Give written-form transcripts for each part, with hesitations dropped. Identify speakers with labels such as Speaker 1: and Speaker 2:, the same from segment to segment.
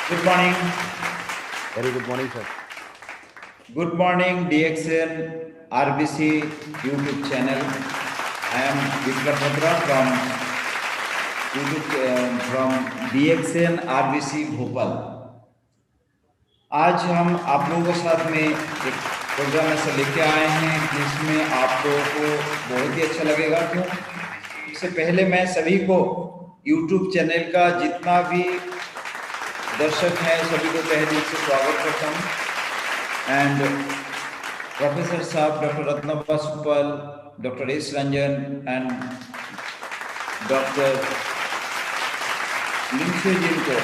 Speaker 1: Good morning.
Speaker 2: Very good morning, sir.
Speaker 1: Good morning, DXN RBC YouTube channel. I am Vikram Batra from DXN RBC Bhopal. आज हम आप लोगों के साथ में एक प्रोग्राम ऐसा लेके आए हैं जिसमें आप लोगों को बहुत ही अच्छा लगेगा। क्यों? इससे पहले मैं सभी को YouTube चैनल का जितना भी दर्शक हैं सभी को तहे दिल से स्वागत करता हूँ। एंड प्रोफेसर साहब doctor Ratnappa Subbal, doctor S Ranjan and doctor Lingshe ji को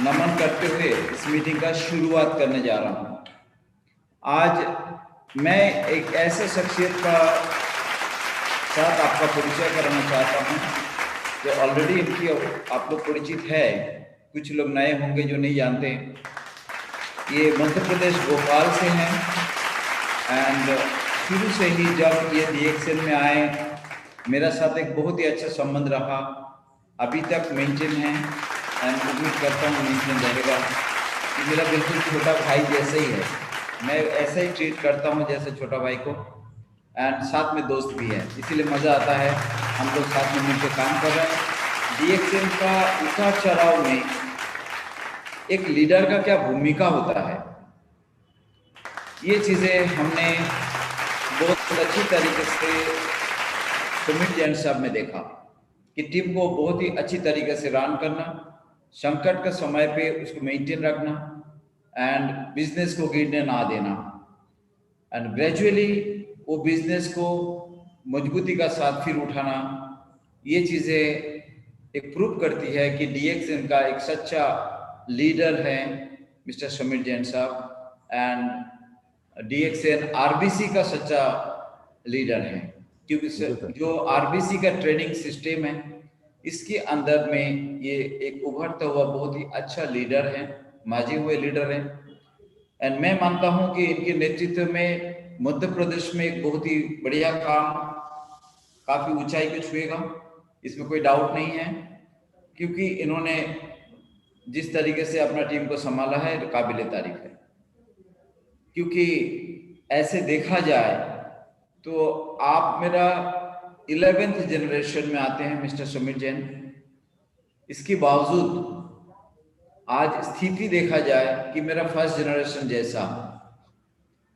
Speaker 1: नमन करते हुए इस मीटिंग का शुरुआत करने जा रहा हूँ। आज मैं एक ऐसे शख्सियत का साथ आपका परिचय कराना चाहता हूँ जो ऑलरेडी इनकी आप लोग परिचित है, कुछ लोग नए होंगे जो नहीं जानते। ये मध्य प्रदेश भोपाल से हैं एंड शुरू से ही जब ये DXN में आए मेरा साथ एक बहुत ही अच्छा संबंध रहा, अभी तक मेंटेन है एंड उम्मीद करता हूँ मेंटेन रहेगा। ये मेरा बिल्कुल छोटा भाई जैसे ही है, मैं ऐसा ही ट्रीट करता हूँ जैसे छोटा भाई को, एंड साथ में दोस्त भी है, इसीलिए मज़ा आता है। हम लोग साथ में मिलकर काम कर रहे हैं। DXN का उतार चढ़ाव में एक लीडर का क्या भूमिका होता है, ये चीज़ें हमने बहुत अच्छी तरीके से सुमित जैन साहब में देखा कि टीम को बहुत ही अच्छी तरीके से रन करना, संकट के समय पे उसको मेंटेन रखना एंड बिजनेस को गिरने ना देना, एंड ग्रेजुअली वो बिजनेस को मजबूती का साथ फिर उठाना। ये चीज़ें एक प्रूव करती है कि DXN का एक सच्चा लीडर है मिस्टर सुमित जैन साहब एंड DXN RBC का सच्चा लीडर है, क्योंकि जो RBC का ट्रेनिंग सिस्टम है इसके अंदर में ये एक उभरता हुआ बहुत ही अच्छा लीडर है, माजे हुए लीडर हैं। एंड मैं मानता हूं कि इनके नेतृत्व में मध्य प्रदेश में एक बहुत ही बढ़िया काम काफ़ी ऊंचाई पे छुएगा, इसमें कोई डाउट नहीं है, क्योंकि इन्होंने जिस तरीके से अपना टीम को संभाला है काबिल तारीफ है। क्योंकि ऐसे देखा जाए तो आप मेरा 11th जनरेशन में आते हैं मिस्टर सुमित जैन, इसके बावजूद आज स्थिति देखा जाए कि मेरा फर्स्ट जनरेशन जैसा,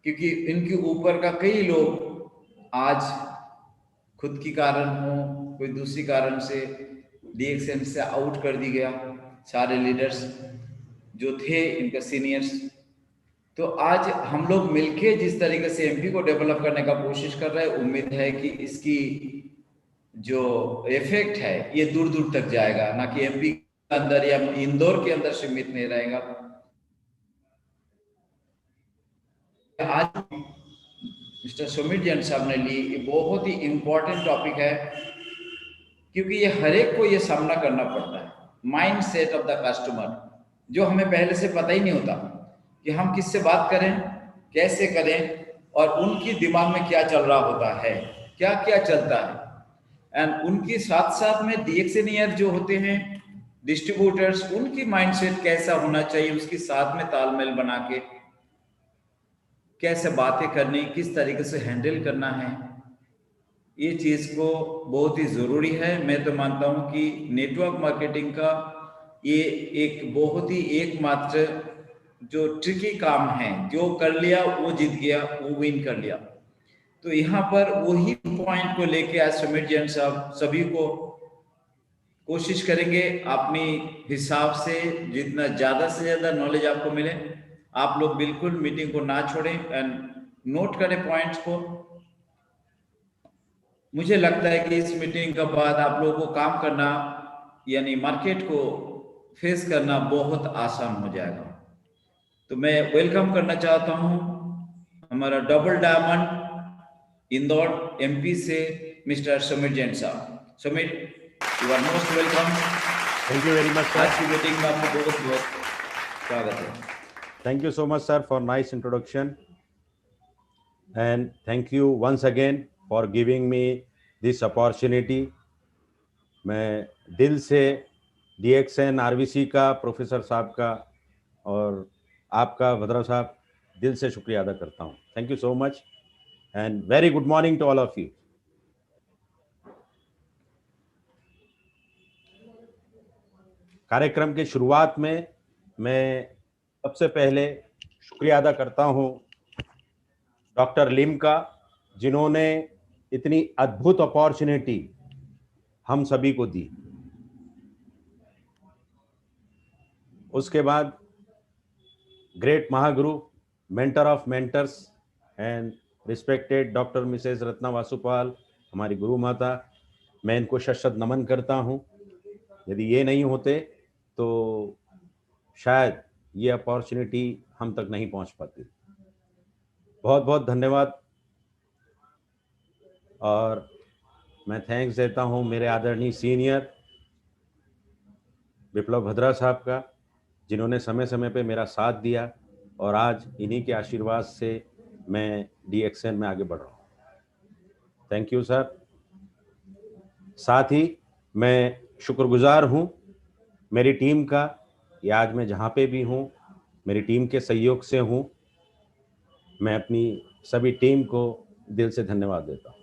Speaker 1: क्योंकि इनके ऊपर का कई लोग आज खुद की कारण हो कोई दूसरी कारण से DXN से आउट कर दी गया, सारे लीडर्स जो थे इनके सीनियर्स। तो आज हम लोग मिलके जिस तरीके से MP को डेवलप करने का कोशिश कर रहे हैं, उम्मीद है कि इसकी जो इफेक्ट है ये दूर दूर तक जाएगा, ना कि MP के अंदर या इंदौर के अंदर सीमित नहीं रहेगा। आज मिस्टर सुमित जैन साहब ने ली ये बहुत ही इंपॉर्टेंट टॉपिक है, क्योंकि ये हर एक को ये सामना करना पड़ता है, mind set of the customer, जो हमें पहले से पता ही नहीं होता कि हम किससे बात करें, कैसे करें, और उनकी दिमाग में क्या चल रहा होता है, क्या क्या चलता है। एंड उनके साथ साथ में DXN जो होते हैं डिस्ट्रीब्यूटर्स, उनकी माइंडसेट कैसा होना चाहिए, उसके साथ में तालमेल बना के कैसे बातें करनी, किस तरीके से हैंडल करना है, ये चीज़ को बहुत ही ज़रूरी है। मैं तो मानता हूँ कि नेटवर्क मार्केटिंग का ये एक बहुत ही एकमात्र जो ट्रिकी काम है, जो कर लिया वो जीत गया, वो विन कर लिया। तो यहाँ पर वही पॉइंट को लेके आज सुमित जैन साहब सभी को कोशिश करेंगे अपनी हिसाब से जितना ज़्यादा से ज़्यादा नॉलेज आपको मिले, आप लोग बिल्कुल मीटिंग को ना छोड़ें एंड नोट करें पॉइंट्स को। मुझे लगता है कि इस मीटिंग के बाद आप लोगों को काम करना यानी मार्केट को फेस करना बहुत आसान हो जाएगा। तो मैं वेलकम करना चाहता हूं हमारा डबल डायमंड इंदौर MP से मिस्टर सुमित जैन साहब। Sumit, you are most welcome.
Speaker 2: Thank you very much, sir.
Speaker 1: आज की मीटिंग में आपको बहुत बहुत स्वागत है।
Speaker 2: Thank you so much, sir, for nice introduction. And thank you once again for giving me this opportunity. मैं दिल से DXN RBC का प्रोफेसर साहब का और आपका भद्रा साहब दिल से शुक्रिया अदा करता हूँ। Thank you so much and very good morning to all of you. कार्यक्रम के शुरुआत में मैं सबसे पहले शुक्रिया अदा करता हूँ डॉक्टर लिम का, जिन्होंने इतनी अद्भुत अपॉर्चुनिटी हम सभी को दी। उसके बाद ग्रेट महागुरु, mentor of mentors and respected doctor Mrs Ratna Vasupal, हमारी गुरु माता, मैं इनको शत नमन करता हूँ। यदि ये नहीं होते तो शायद ये अपॉर्चुनिटी हम तक नहीं पहुंच पाती। बहुत बहुत धन्यवाद। और मैं थैंक्स देता हूं मेरे आदरणीय सीनियर विप्लव भद्रा साहब का, जिन्होंने समय समय पे मेरा साथ दिया और आज इन्हीं के आशीर्वाद से मैं DXN में आगे बढ़ रहा हूं। Thank you sir. साथ ही मैं शुक्रगुजार हूं मेरी टीम का, कि आज मैं जहां पे भी हूं मेरी टीम के सहयोग से हूं। मैं अपनी सभी टीम को दिल से धन्यवाद देता हूं।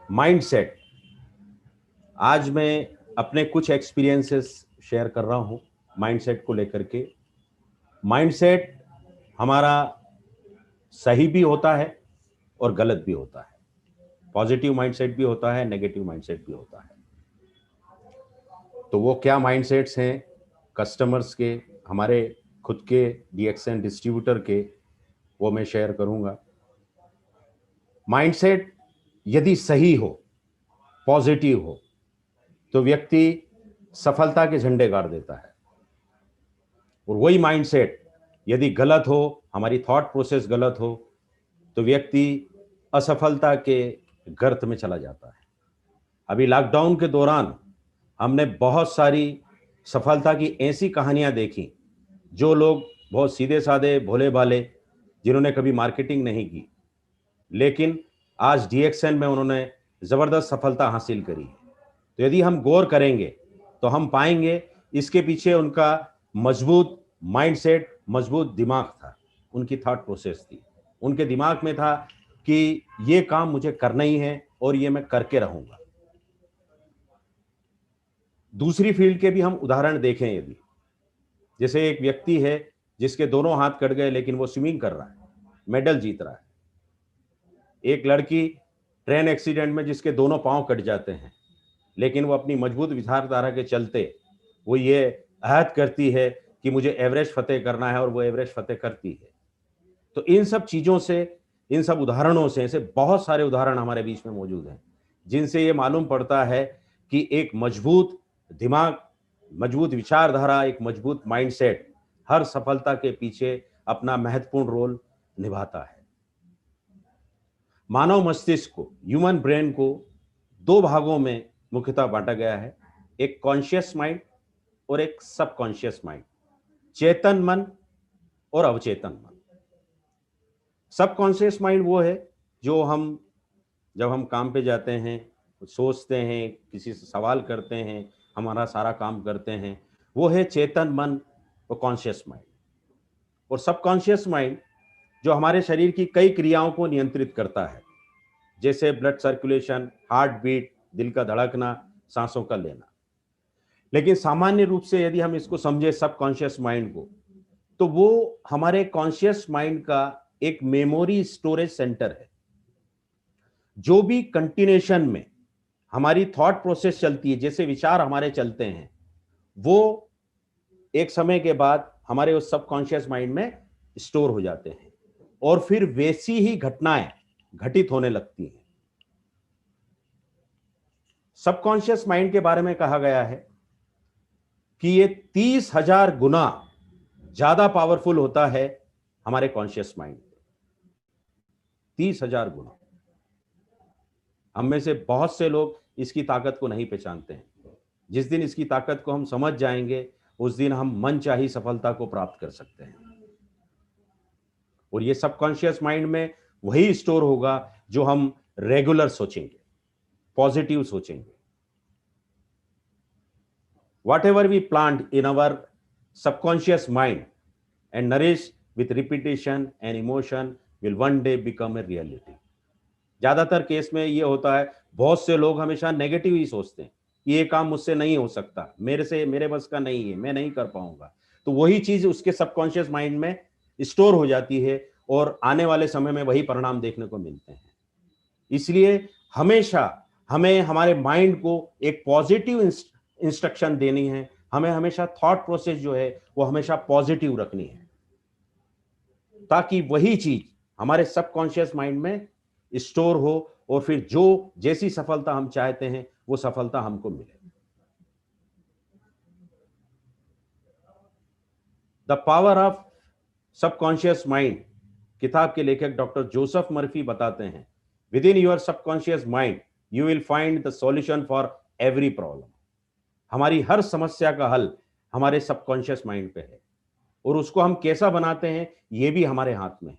Speaker 2: माइंडसेट, आज मैं अपने कुछ एक्सपीरियंसेस शेयर कर रहा हूं माइंडसेट को लेकर के। माइंडसेट हमारा सही भी होता है और गलत भी होता है। पॉजिटिव माइंडसेट भी होता है, नेगेटिव माइंडसेट भी होता है। तो वो क्या माइंडसेट्स हैं कस्टमर्स के, हमारे खुद के DXN डिस्ट्रीब्यूटर के, वो मैं शेयर करूंगा। माइंडसेट यदि सही हो, पॉजिटिव हो, तो व्यक्ति सफलता के झंडे गाड़ देता है। और वही माइंडसेट यदि गलत हो, हमारी थॉट प्रोसेस गलत हो, तो व्यक्ति असफलता के गर्त में चला जाता है। अभी लॉकडाउन के दौरान हमने बहुत सारी सफलता की ऐसी कहानियां देखी, जो लोग बहुत सीधे साधे भोले भाले, जिन्होंने कभी मार्केटिंग नहीं की, लेकिन आज DXN में उन्होंने जबरदस्त सफलता हासिल करी। तो यदि हम गौर करेंगे तो हम पाएंगे इसके पीछे उनका मजबूत माइंडसेट, मजबूत दिमाग था, उनकी थॉट प्रोसेस थी। उनके दिमाग में था कि ये काम मुझे करना ही है और ये मैं करके रहूंगा। दूसरी फील्ड के भी हम उदाहरण देखें, यदि जैसे एक व्यक्ति है जिसके दोनों हाथ कट गए लेकिन वो स्विमिंग कर रहा है, मेडल जीत रहा है। एक लड़की ट्रेन एक्सीडेंट में जिसके दोनों पांव कट जाते हैं, लेकिन वो अपनी मजबूत विचारधारा के चलते वो ये अहद करती है कि मुझे एवरेस्ट फतेह करना है, और वो एवरेस्ट फतेह करती है। तो इन सब चीजों से, इन सब उदाहरणों से, ऐसे बहुत सारे उदाहरण हमारे बीच में मौजूद हैं, जिनसे ये मालूम पड़ता है कि एक मजबूत दिमाग, मजबूत विचारधारा, एक मजबूत माइंडसेट हर सफलता के पीछे अपना महत्वपूर्ण रोल निभाता है। मानव मस्तिष्क को, ह्यूमन ब्रेन को दो भागों में मुख्यतः बांटा गया है, एक कॉन्शियस माइंड और एक सबकॉन्शियस माइंड, चेतन मन और अवचेतन मन। सबकॉन्शियस माइंड वो है जो हम, जब हम काम पे जाते हैं, सोचते हैं, किसी से सवाल करते हैं, हमारा सारा काम करते हैं, वो है चेतन मन और कॉन्शियस माइंड। और सबकॉन्शियस माइंड जो हमारे शरीर की कई क्रियाओं को नियंत्रित करता है, जैसे ब्लड सर्कुलेशन, हार्ट बीट, दिल का धड़कना, सांसों का लेना। लेकिन सामान्य रूप से यदि हम इसको समझे सबकॉन्शियस माइंड को, तो वो हमारे कॉन्शियस माइंड का एक मेमोरी स्टोरेज सेंटर है। जो भी कंटिन्यूएशन में हमारी थॉट प्रोसेस चलती है, जैसे विचार हमारे चलते हैं, वो एक समय के बाद हमारे उस सबकॉन्शियस माइंड में स्टोर हो जाते हैं, और फिर वैसी ही घटनाएं घटित होने लगती हैं। सबकॉन्शियस माइंड के बारे में कहा गया है कि ये 30,000 गुना ज्यादा पावरफुल होता है हमारे कॉन्शियस माइंड। 30,000 गुना। हम में से बहुत से लोग इसकी ताकत को नहीं पहचानते हैं। जिस दिन इसकी ताकत को हम समझ जाएंगे, उस दिन हम मनचाही सफलता को प्राप्त कर सकते हैं। और ये सबकॉन्शियस माइंड में वही स्टोर होगा जो हम रेगुलर सोचेंगे, पॉजिटिव सोचेंगे। whatever we plant in our subconscious mind and nourish with repetition and emotion will one day become a reality. ज्यादातर केस में ये होता है, बहुत से लोग हमेशा नेगेटिव ही सोचते हैं, ये काम मुझसे नहीं हो सकता, मेरे बस का नहीं है, मैं नहीं कर पाऊंगा। तो वही चीज उसके सबकॉन्शियस माइंड में स्टोर हो जाती है और आने वाले समय में वही परिणाम देखने को मिलते हैं। इसलिए हमेशा हमें हमारे माइंड को एक पॉजिटिव इंस्ट्रक्शन देनी है, हमें हमेशा थॉट प्रोसेस जो है वो हमेशा पॉजिटिव रखनी है, ताकि वही चीज हमारे सबकॉन्शियस माइंड में स्टोर हो और फिर जैसी सफलता हम चाहते हैं वो सफलता हमको मिले। The power of subconscious mind, किताब के लेखक डॉक्टर जोसेफ मर्फी बताते हैं, with in your subconscious mind you will find the solution for every problem. हमारी हर समस्या का हल हमारे सबकॉन्शियस माइंड पे है और उसको हम कैसा बनाते हैं ये भी हमारे हाथ में है।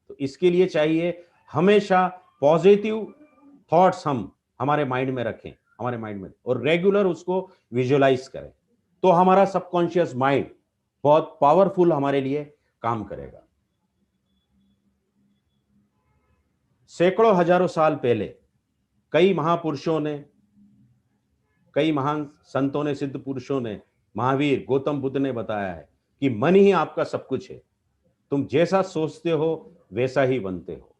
Speaker 2: तो इसके लिए चाहिए हमेशा पॉजिटिव थॉट्स हम हमारे माइंड में रखें, हमारे माइंड में, और रेगुलर उसको विजुअलाइज करें, तो हमारा सबकॉन्शियस माइंड बहुत पावरफुल हमारे लिए काम करेगा। सैकड़ों हजारों साल पहले कई महापुरुषों ने, कई महान संतों ने, सिद्ध पुरुषों ने, महावीर गौतम बुद्ध ने बताया है कि मन ही आपका सब कुछ है, तुम जैसा सोचते हो वैसा ही बनते हो।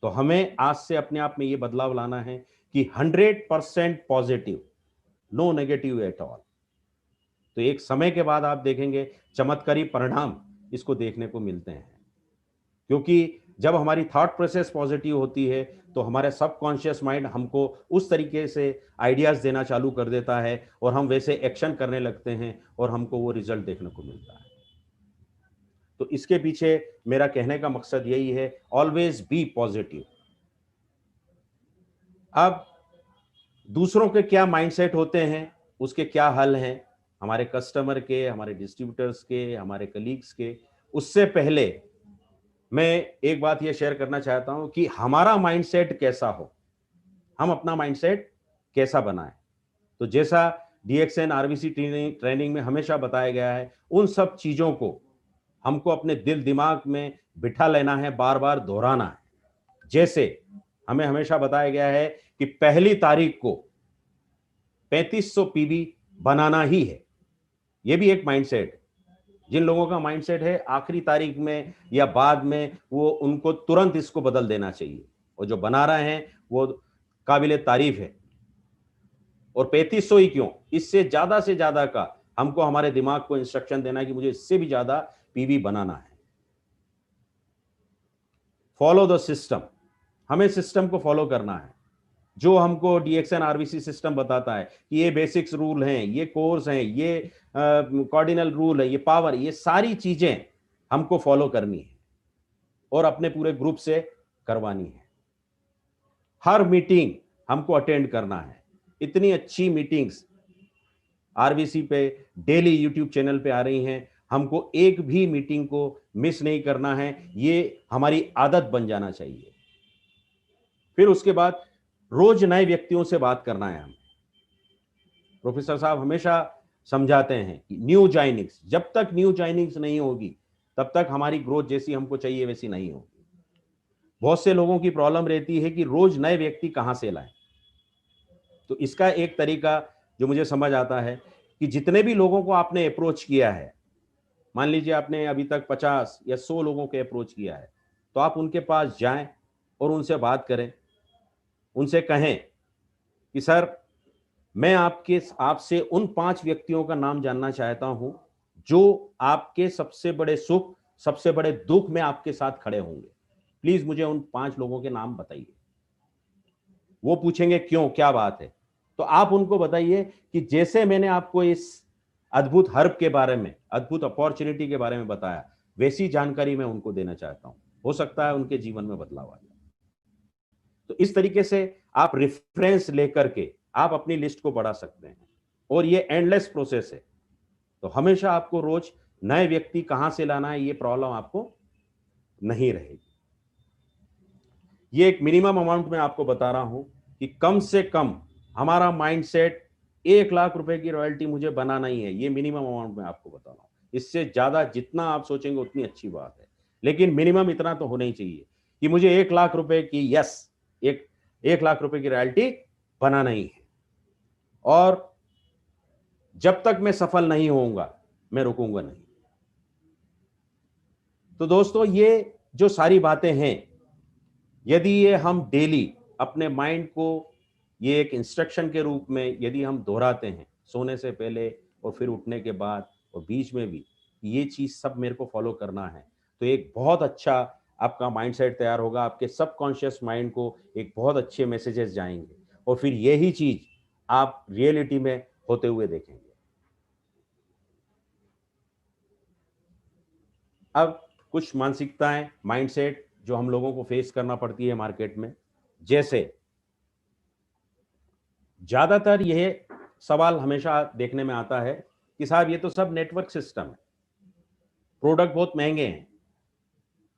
Speaker 2: तो हमें आज से अपने आप में यह बदलाव लाना है कि 100% positive, no negative at all. तो एक समय के बाद आप देखेंगे चमत्कारी परिणाम इसको देखने को मिलते हैं, क्योंकि जब हमारी थॉट प्रोसेस पॉजिटिव होती है तो हमारे सबकॉन्शियस माइंड हमको उस तरीके से आइडियाज देना चालू कर देता है और हम वैसे एक्शन करने लगते हैं और हमको वो रिजल्ट देखने को मिलता है। तो इसके पीछे मेरा कहने का मकसद यही है, ऑलवेज बी पॉजिटिव। अब दूसरों के क्या माइंडसेट होते हैं, उसके क्या हल हैं, हमारे कस्टमर के, हमारे डिस्ट्रीब्यूटर्स के, हमारे कलीग्स के, उससे पहले मैं एक बात यह शेयर करना चाहता हूं कि हमारा माइंडसेट कैसा हो, हम अपना माइंडसेट कैसा बनाएं। तो जैसा डीएक्सएन आरबीसी ट्रेनिंग में हमेशा बताया गया है, उन सब चीजों को हमको अपने दिल दिमाग में बिठा लेना है, बार बार दोहराना है। जैसे हमें हमेशा बताया गया है कि पहली तारीख को 3500 पीबी बनाना ही है। यह भी एक माइंडसेट। जिन लोगों का माइंडसेट है आखिरी तारीख में या बाद में, वो उनको तुरंत इसको बदल देना चाहिए, और जो बना रहे हैं वो काबिले तारीफ है। और 3500 ही क्यों, इससे ज्यादा से ज्यादा का हमको हमारे दिमाग को इंस्ट्रक्शन देना है कि मुझे इससे भी ज्यादा पीवी बनाना है। फॉलो द सिस्टम, हमें सिस्टम को फॉलो करना है जो हमको डीएक्सएन आरबीसी सिस्टम बताता है कि ये बेसिक्स रूल हैं, ये कोर्स हैं, ये कार्डिनल रूल है, ये पावर, ये सारी चीजें हमको फॉलो करनी है और अपने पूरे ग्रुप से करवानी है। हर मीटिंग हमको अटेंड करना है। इतनी अच्छी मीटिंग्स आरबीसी पे डेली यूट्यूब चैनल पे आ रही हैं, हमको एक भी मीटिंग को मिस नहीं करना है, ये हमारी आदत बन जाना चाहिए। फिर उसके बाद रोज नए व्यक्तियों से बात करना है। हम प्रोफेसर साहब हमेशा समझाते हैं कि न्यू जॉइनिंग्स, जब तक न्यू जॉइनिंग्स नहीं होगी तब तक हमारी ग्रोथ जैसी हमको चाहिए वैसी नहीं होगी। बहुत से लोगों की प्रॉब्लम रहती है कि रोज नए व्यक्ति कहां से लाएं। तो इसका एक तरीका जो मुझे समझ आता है कि जितने भी लोगों को आपने अप्रोच किया है, मान लीजिए आपने अभी तक 50 या 100 लोगों के अप्रोच किया है, तो आप उनके पास जाएं और उनसे बात करें, उनसे कहें कि सर मैं आपसे उन 5 व्यक्तियों का नाम जानना चाहता हूं जो आपके सबसे बड़े सुख, सबसे बड़े दुख में आपके साथ खड़े होंगे। प्लीज मुझे उन 5 लोगों के नाम बताइए। वो पूछेंगे क्यों, क्या बात है, तो आप उनको बताइए कि जैसे मैंने आपको इस अद्भुत हर्ब के बारे में, अद्भुत अपॉर्चुनिटी के बारे में बताया, वैसी जानकारी मैं उनको देना चाहता हूं। हो सकता है उनके जीवन में बदलाव आ जाए। तो इस तरीके से आप रेफरेंस लेकर के आप अपनी लिस्ट को बढ़ा सकते हैं और ये एंडलेस प्रोसेस है। तो हमेशा आपको रोज नए व्यक्ति कहां से लाना है, ये प्रॉब्लम आपको नहीं रहेगी। ये एक मिनिमम अमाउंट में आपको बता रहा हूं कि कम से कम हमारा माइंडसेट 1 लाख रुपए की रॉयल्टी मुझे बनाना ही है, ये मिनिमम अमाउंट मैं आपको बता रहा हूँ। इससे ज्यादा जितना आप सोचेंगे उतनी अच्छी बात है, लेकिन मिनिमम इतना तो होना ही चाहिए कि मुझे 1 लाख रुपए की, यस, एक 1 लाख रुपए की रॉयल्टी बनाना ही है, और जब तक मैं सफल नहीं होऊंगा मैं रुकूंगा नहीं। तो दोस्तों, ये जो सारी बातें हैं, यदि ये हम डेली अपने माइंड को ये एक इंस्ट्रक्शन के रूप में यदि हम दोहराते हैं, सोने से पहले और फिर उठने के बाद और बीच में भी, ये चीज सब मेरे को फॉलो करना है, तो एक बहुत अच्छा आपका माइंडसेट तैयार होगा, आपके सबकॉन्शियस माइंड को एक बहुत अच्छे मैसेजेस जाएंगे, और फिर यही चीज आप रियलिटी में होते हुए देखेंगे। अब कुछ मानसिकताएं, माइंडसेट जो हम लोगों को फेस करना पड़ती है मार्केट में, जैसे ज्यादातर यह सवाल हमेशा देखने में आता है कि साहब ये तो सब नेटवर्क सिस्टम है, प्रोडक्ट बहुत महंगे हैं,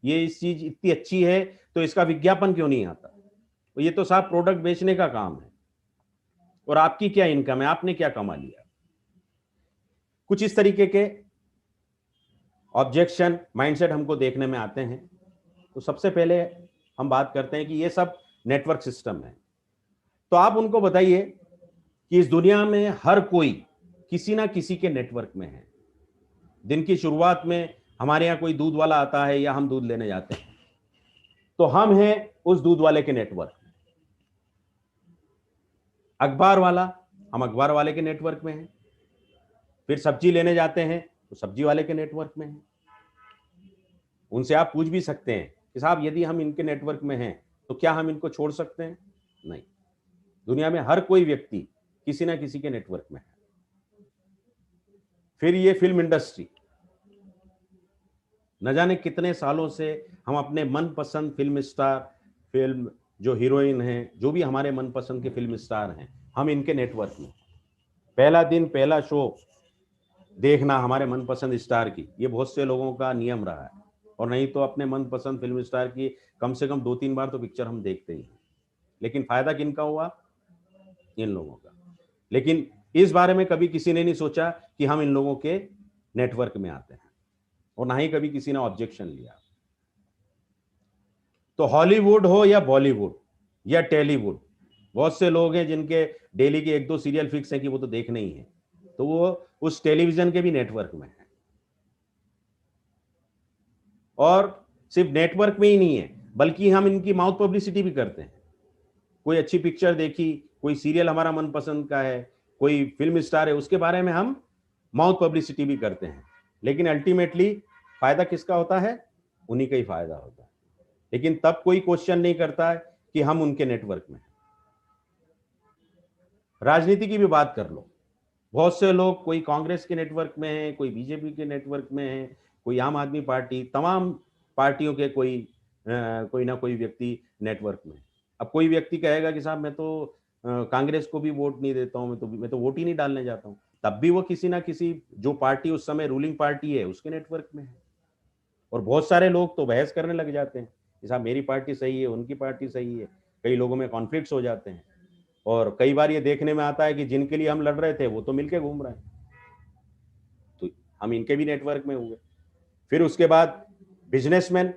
Speaker 2: ये इस चीज इतनी अच्छी है तो इसका विज्ञापन क्यों नहीं आता, तो ये तो साहब प्रोडक्ट बेचने का काम है, और आपकी क्या इनकम है, आपने क्या कमा लिया। कुछ इस तरीके के ऑब्जेक्शन माइंडसेट हमको देखने में आते हैं। तो सबसे पहले हम बात करते हैं कि ये सब नेटवर्क सिस्टम है, तो आप उनको बताइए कि इस दुनिया में हर कोई किसी ना किसी के नेटवर्क में है। दिन की शुरुआत में हमारे यहाँ कोई दूध वाला आता है या हम दूध लेने जाते हैं, तो हम हैं उस दूध वाले के नेटवर्क में। अखबार वाला, हम अखबार वाले के नेटवर्क में हैं। फिर सब्जी लेने जाते हैं तो सब्जी वाले के नेटवर्क में हैं। उनसे आप पूछ भी सकते हैं कि साहब यदि हम इनके नेटवर्क में हैं तो क्या हम इनको छोड़ सकते हैं? नहीं। दुनिया में हर कोई व्यक्ति किसी ना किसी के नेटवर्क में है। फिर ये फिल्म इंडस्ट्री, न जाने कितने सालों से हम अपने मनपसंद फिल्म स्टार, फिल्म जो हीरोइन हैं, जो भी हमारे मनपसंद के फिल्म स्टार हैं, हम इनके नेटवर्क में। पहला दिन पहला शो देखना हमारे मनपसंद स्टार की, ये बहुत से लोगों का नियम रहा है, और नहीं तो अपने मनपसंद फिल्म स्टार की कम से कम 2-3 बार तो पिक्चर हम देखते ही हैं। लेकिन फायदा किनका हुआ? इन लोगों का। लेकिन इस बारे में कभी किसी ने नहीं सोचा कि हम इन लोगों के नेटवर्क में आते हैं, और ना ही कभी किसी ने ऑब्जेक्शन लिया। तो हॉलीवुड हो या बॉलीवुड या टेलीवुड, बहुत से लोग हैं जिनके डेली के 1-2 सीरियल फिक्स है कि वो तो देखने ही है, तो वो उस टेलीविजन के भी नेटवर्क में है। और सिर्फ नेटवर्क में ही नहीं है, बल्कि हम इनकी माउथ पब्लिसिटी भी करते हैं। कोई अच्छी पिक्चर देखी, कोई सीरियल हमारा मनपसंद का है, कोई फिल्म स्टार है, उसके बारे में हम माउथ पब्लिसिटी भी करते हैं। लेकिन अल्टीमेटली फायदा किसका होता है? उन्हीं का ही फायदा होता है। लेकिन तब कोई क्वेश्चन नहीं करता है कि हम उनके नेटवर्क में हैं। राजनीति की भी बात कर लो, बहुत से लोग कोई कांग्रेस के नेटवर्क में हैं, कोई बीजेपी के नेटवर्क में है, कोई आम आदमी पार्टी, तमाम पार्टियों के कोई ना कोई व्यक्ति नेटवर्क में। अब कोई व्यक्ति कहेगा कि साहब मैं तो कांग्रेस को भी वोट नहीं देता हूं, मैं तो वोट ही नहीं डालने जाता हूं, तब भी वो किसी ना किसी जो पार्टी उस समय रूलिंग पार्टी है उसके नेटवर्क में है। और बहुत सारे लोग तो बहस करने लग जाते हैं कि साहब मेरी पार्टी सही है, उनकी पार्टी सही है। कई लोगों में कॉन्फ्लिक्ट्स हो जाते हैं, और कई बार ये देखने में आता है कि जिनके लिए हम लड़ रहे थे वो तो मिलके घूम रहे हैं, तो हम इनके भी नेटवर्क में हुए। फिर उसके बाद बिजनेसमैन,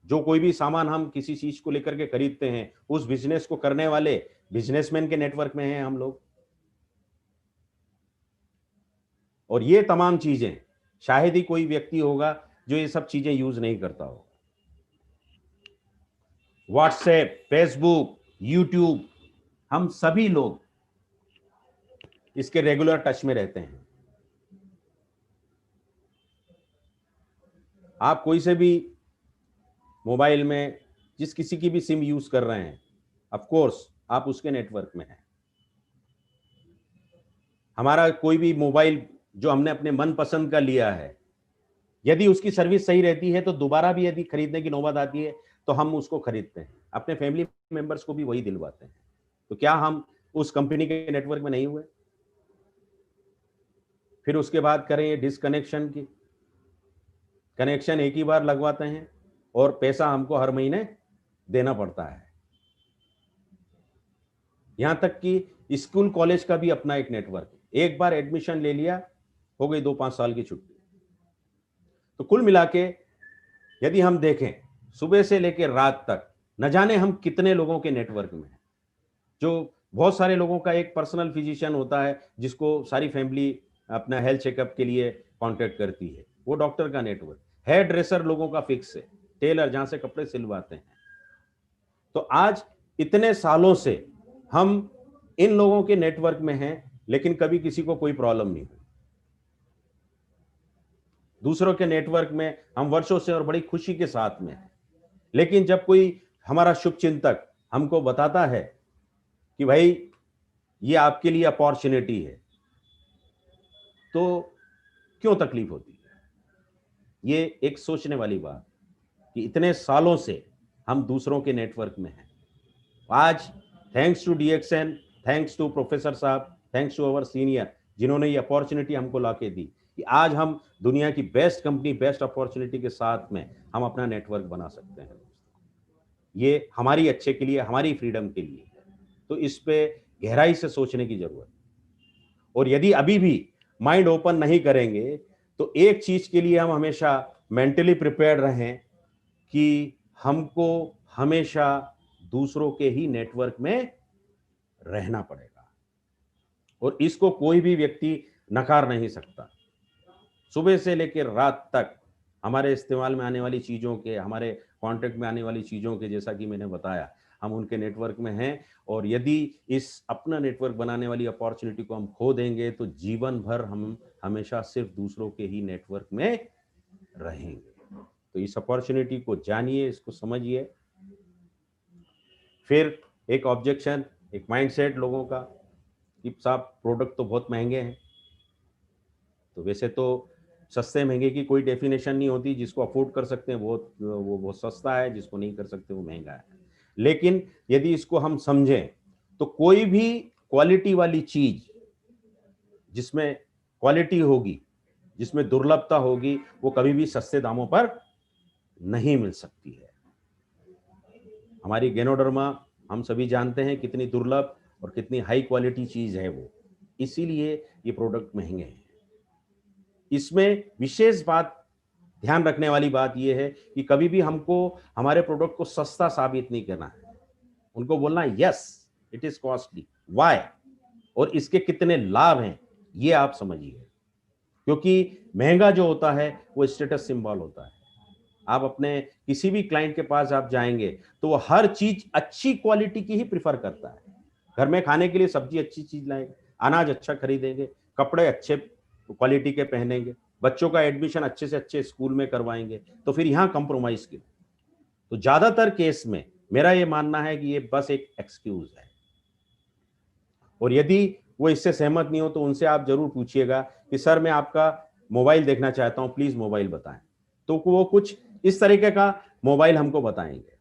Speaker 2: जो कोई भी सामान हम किसी चीज को लेकर के खरीदते हैं, उस बिजनेस को करने वाले बिजनेसमैन के नेटवर्क में हैं हम लोग। और ये तमाम चीजें शायद ही कोई व्यक्ति होगा जो ये सब चीजें यूज नहीं करता हो। व्हाट्सएप, फेसबुक, यूट्यूब, हम सभी लोग इसके रेगुलर टच में रहते हैं। आप कोई से भी मोबाइल में जिस किसी की भी सिम यूज कर रहे हैं, ऑफ कोर्स आप उसके नेटवर्क में हैं। हमारा कोई भी मोबाइल जो हमने अपने मनपसंद का लिया है, यदि उसकी सर्विस सही रहती है तो दोबारा भी यदि खरीदने की नौबत आती है तो हम उसको खरीदते हैं, अपने फैमिली मेंबर्स को भी वही दिलवाते हैं। तो क्या हम उस कंपनी के नेटवर्क में नहीं हुए? फिर उसके बाद करें डिसकनेक्शन की। कनेक्शन एक ही बार लगवाते हैं और पैसा हमको हर महीने देना पड़ता है। यहां तक कि स्कूल कॉलेज का भी अपना एक नेटवर्क है। एक बार एडमिशन ले लिया, हो गई 2-5 साल की छुट्टी। तो कुल मिला के यदि हम देखें सुबह से लेकर रात तक न जाने हम कितने लोगों के नेटवर्क में हैं। जो बहुत सारे लोगों का एक पर्सनल फिजिशियन होता है जिसको सारी फैमिली अपना हेल्थ चेकअप के लिए कांटेक्ट करती है, वो डॉक्टर का नेटवर्क। हेयर ड्रेसर लोगों का फिक्स है, टेलर जहां से कपड़े सिलवाते हैं। तो आज इतने सालों से हम इन लोगों के नेटवर्क में हैं, लेकिन कभी किसी को कोई प्रॉब्लम नहीं हुई। दूसरों के नेटवर्क में हम वर्षों से और बड़ी खुशी के साथ में हैं। लेकिन जब कोई हमारा शुभचिंतक हमको बताता है कि भाई ये आपके लिए अपॉर्चुनिटी है, तो क्यों तकलीफ होती है? ये एक सोचने वाली बात कि इतने सालों से हम दूसरों के नेटवर्क में हैं। आज thanks to DXN, thanks to professor साहब, थैंक्स टू अवर सीनियर जिन्होंने ये अपॉर्चुनिटी हमको लाके दी कि आज हम दुनिया की बेस्ट कंपनी, बेस्ट अपॉर्चुनिटी के साथ में हम अपना नेटवर्क बना सकते हैं। ये हमारी अच्छे के लिए, हमारी फ्रीडम के लिए है। तो इस पे गहराई से सोचने की जरूरत है। और यदि अभी भी माइंड ओपन नहीं करेंगे तो एक चीज के लिए हम हमेशा मेंटली प्रिपेयर्ड रहें कि हमको हमेशा दूसरों के ही नेटवर्क में रहना पड़ेगा, और इसको कोई भी व्यक्ति नकार नहीं सकता। सुबह से लेकर रात तक हमारे इस्तेमाल में आने वाली चीज़ों के, हमारे कॉन्टेक्ट में आने वाली चीज़ों के, जैसा कि मैंने बताया, हम उनके नेटवर्क में हैं। और यदि इस अपना नेटवर्क बनाने वाली अपॉर्चुनिटी को हम खो देंगे तो जीवन भर हम हमेशा सिर्फ दूसरों के ही नेटवर्क में रहेंगे। तो इस अपॉर्चुनिटी को जानिए, इसको समझिए। फिर एक ऑब्जेक्शन, एक माइंडसेट लोगों का कि साहब प्रोडक्ट तो बहुत महंगे हैं। तो वैसे तो सस्ते महंगे की कोई डेफिनेशन नहीं होती। जिसको अफोर्ड कर सकते हैं वो बहुत सस्ता है, जिसको नहीं कर सकते वो महंगा है। लेकिन यदि इसको हम समझें तो कोई भी क्वालिटी वाली चीज जिसमें क्वालिटी होगी, जिसमें दुर्लभता होगी, वो कभी भी सस्ते दामों पर नहीं मिल सकती है। हमारी गैनोडर्मा हम सभी जानते हैं कितनी दुर्लभ और कितनी हाई क्वालिटी चीज है वो, इसीलिए ये प्रोडक्ट महंगे हैं। इसमें विशेष बात, ध्यान रखने वाली बात यह है कि कभी भी हमको हमारे प्रोडक्ट को सस्ता साबित नहीं करना है। उनको बोलना है yes it is costly, why, और इसके कितने लाभ हैं ये आप समझिए। क्योंकि महंगा जो होता है वो स्टेटस सिंबल होता है। आप अपने किसी भी क्लाइंट के पास आप जाएंगे तो वो हर चीज अच्छी क्वालिटी की ही प्रिफर करता है। घर में खाने के लिए सब्जी अच्छी चीज लाएंगे, अनाज अच्छा खरीदेंगे, कपड़े अच्छे क्वालिटी के पहनेंगे, बच्चों का एडमिशन अच्छे से अच्छे स्कूल में करवाएंगे, तो फिर यहाँ कंप्रोमाइज क्यों? तो ज्यादातर केस में मेरा ये मानना है कि ये बस एक एक्सक्यूज है। और यदि वो इससे सहमत नहीं हो तो उनसे आप जरूर पूछिएगा कि सर मैं आपका मोबाइल देखना चाहता हूं, प्लीज मोबाइल बताएं। तो वो कुछ इस तरीके का मोबाइल हमको बताएंगे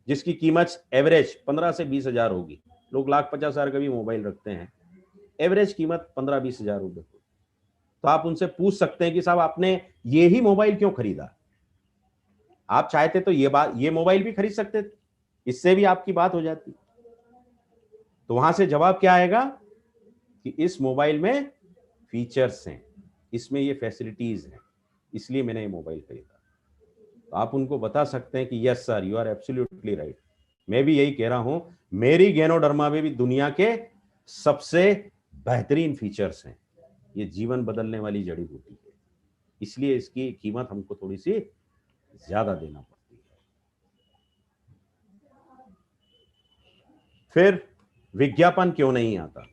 Speaker 2: जिसकी कीमत एवरेज 15 से 20 हजार होगी। लोग 1,50,000 का भी मोबाइल रखते हैं, एवरेज कीमत 15-20 हजार रुपए। तो आप उनसे पूछ सकते हैं कि साहब आपने ये ही मोबाइल क्यों खरीदा? आप चाहते तो ये मोबाइल भी खरीद सकते थे, इससे भी आपकी बात हो जाती। तो वहां से जवाब क्या आएगा कि इस मोबाइल में फीचर्स हैं, इसमें ये फैसिलिटीज हैं, इसलिए मैंने ये मोबाइल खरीदा। तो आप उनको बता सकते हैं कि yes sir you are absolutely right, मैं भी यही कह रहा हूं, मेरी गैनोडर्मा में भी दुनिया के सबसे बेहतरीन फीचर्स हैं, ये जीवन बदलने वाली जड़ी बूटी है, इसलिए इसकी कीमत हमको थोड़ी सी ज्यादा देना पड़ती है। फिर विज्ञापन क्यों नहीं आता?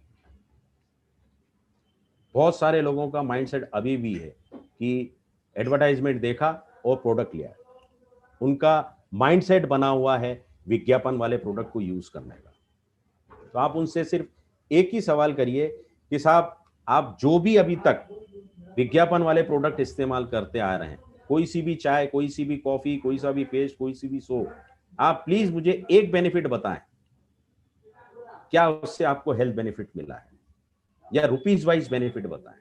Speaker 2: बहुत सारे लोगों का माइंडसेट अभी भी है कि एडवर्टाइजमेंट देखा और प्रोडक्ट लिया। उनका माइंडसेट बना हुआ है विज्ञापन वाले प्रोडक्ट को यूज करने का। तो आप उनसे सिर्फ एक ही सवाल करिए कि साहब आप जो भी अभी तक विज्ञापन वाले प्रोडक्ट इस्तेमाल करते आ रहे हैं, कोई सी भी चाय, कोई सी भी कॉफी, कोई सा भी पेस्ट, कोई सी भी सोप, आप प्लीज मुझे एक बेनिफिट बताएं, क्या उससे आपको हेल्थ बेनिफिट मिला है, या रुपीज वाइज बेनिफिट बताएं।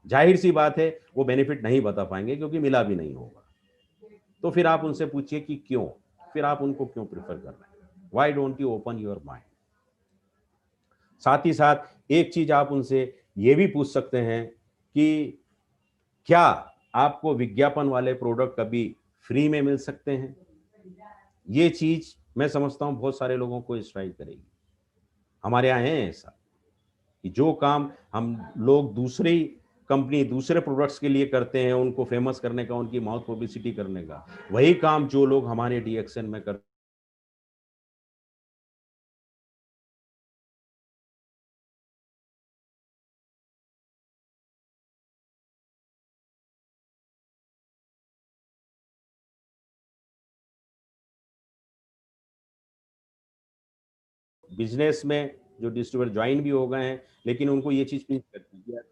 Speaker 2: जाहिर सी बात है वो बेनिफिट नहीं बता पाएंगे क्योंकि मिला भी नहीं होगा। तो फिर आप उनसे पूछिए कि क्यों, फिर आप उनको क्यों प्रिफर कर रहे हैं, why don't you open your mind. साथ ही साथ एक चीज आप उनसे ये भी पूछ सकते हैं कि क्या आपको विज्ञापन वाले प्रोडक्ट कभी फ्री में मिल सकते हैं? ये चीज मैं समझता हूं बहुत सारे लोगों को स्ट्राइक करेगी। हमारे यहाँ है ऐसा कि जो काम हम लोग दूसरी कंपनी दूसरे प्रोडक्ट्स के लिए करते हैं, उनको फेमस करने का, उनकी माउथ पब्लिसिटी करने का, वही काम जो लोग हमारे डीएक्सएन में कर बिजनेस में जो डिस्ट्रीब्यूटर ज्वाइन भी हो गए हैं, लेकिन उनको ये चीज नहीं करती कि यार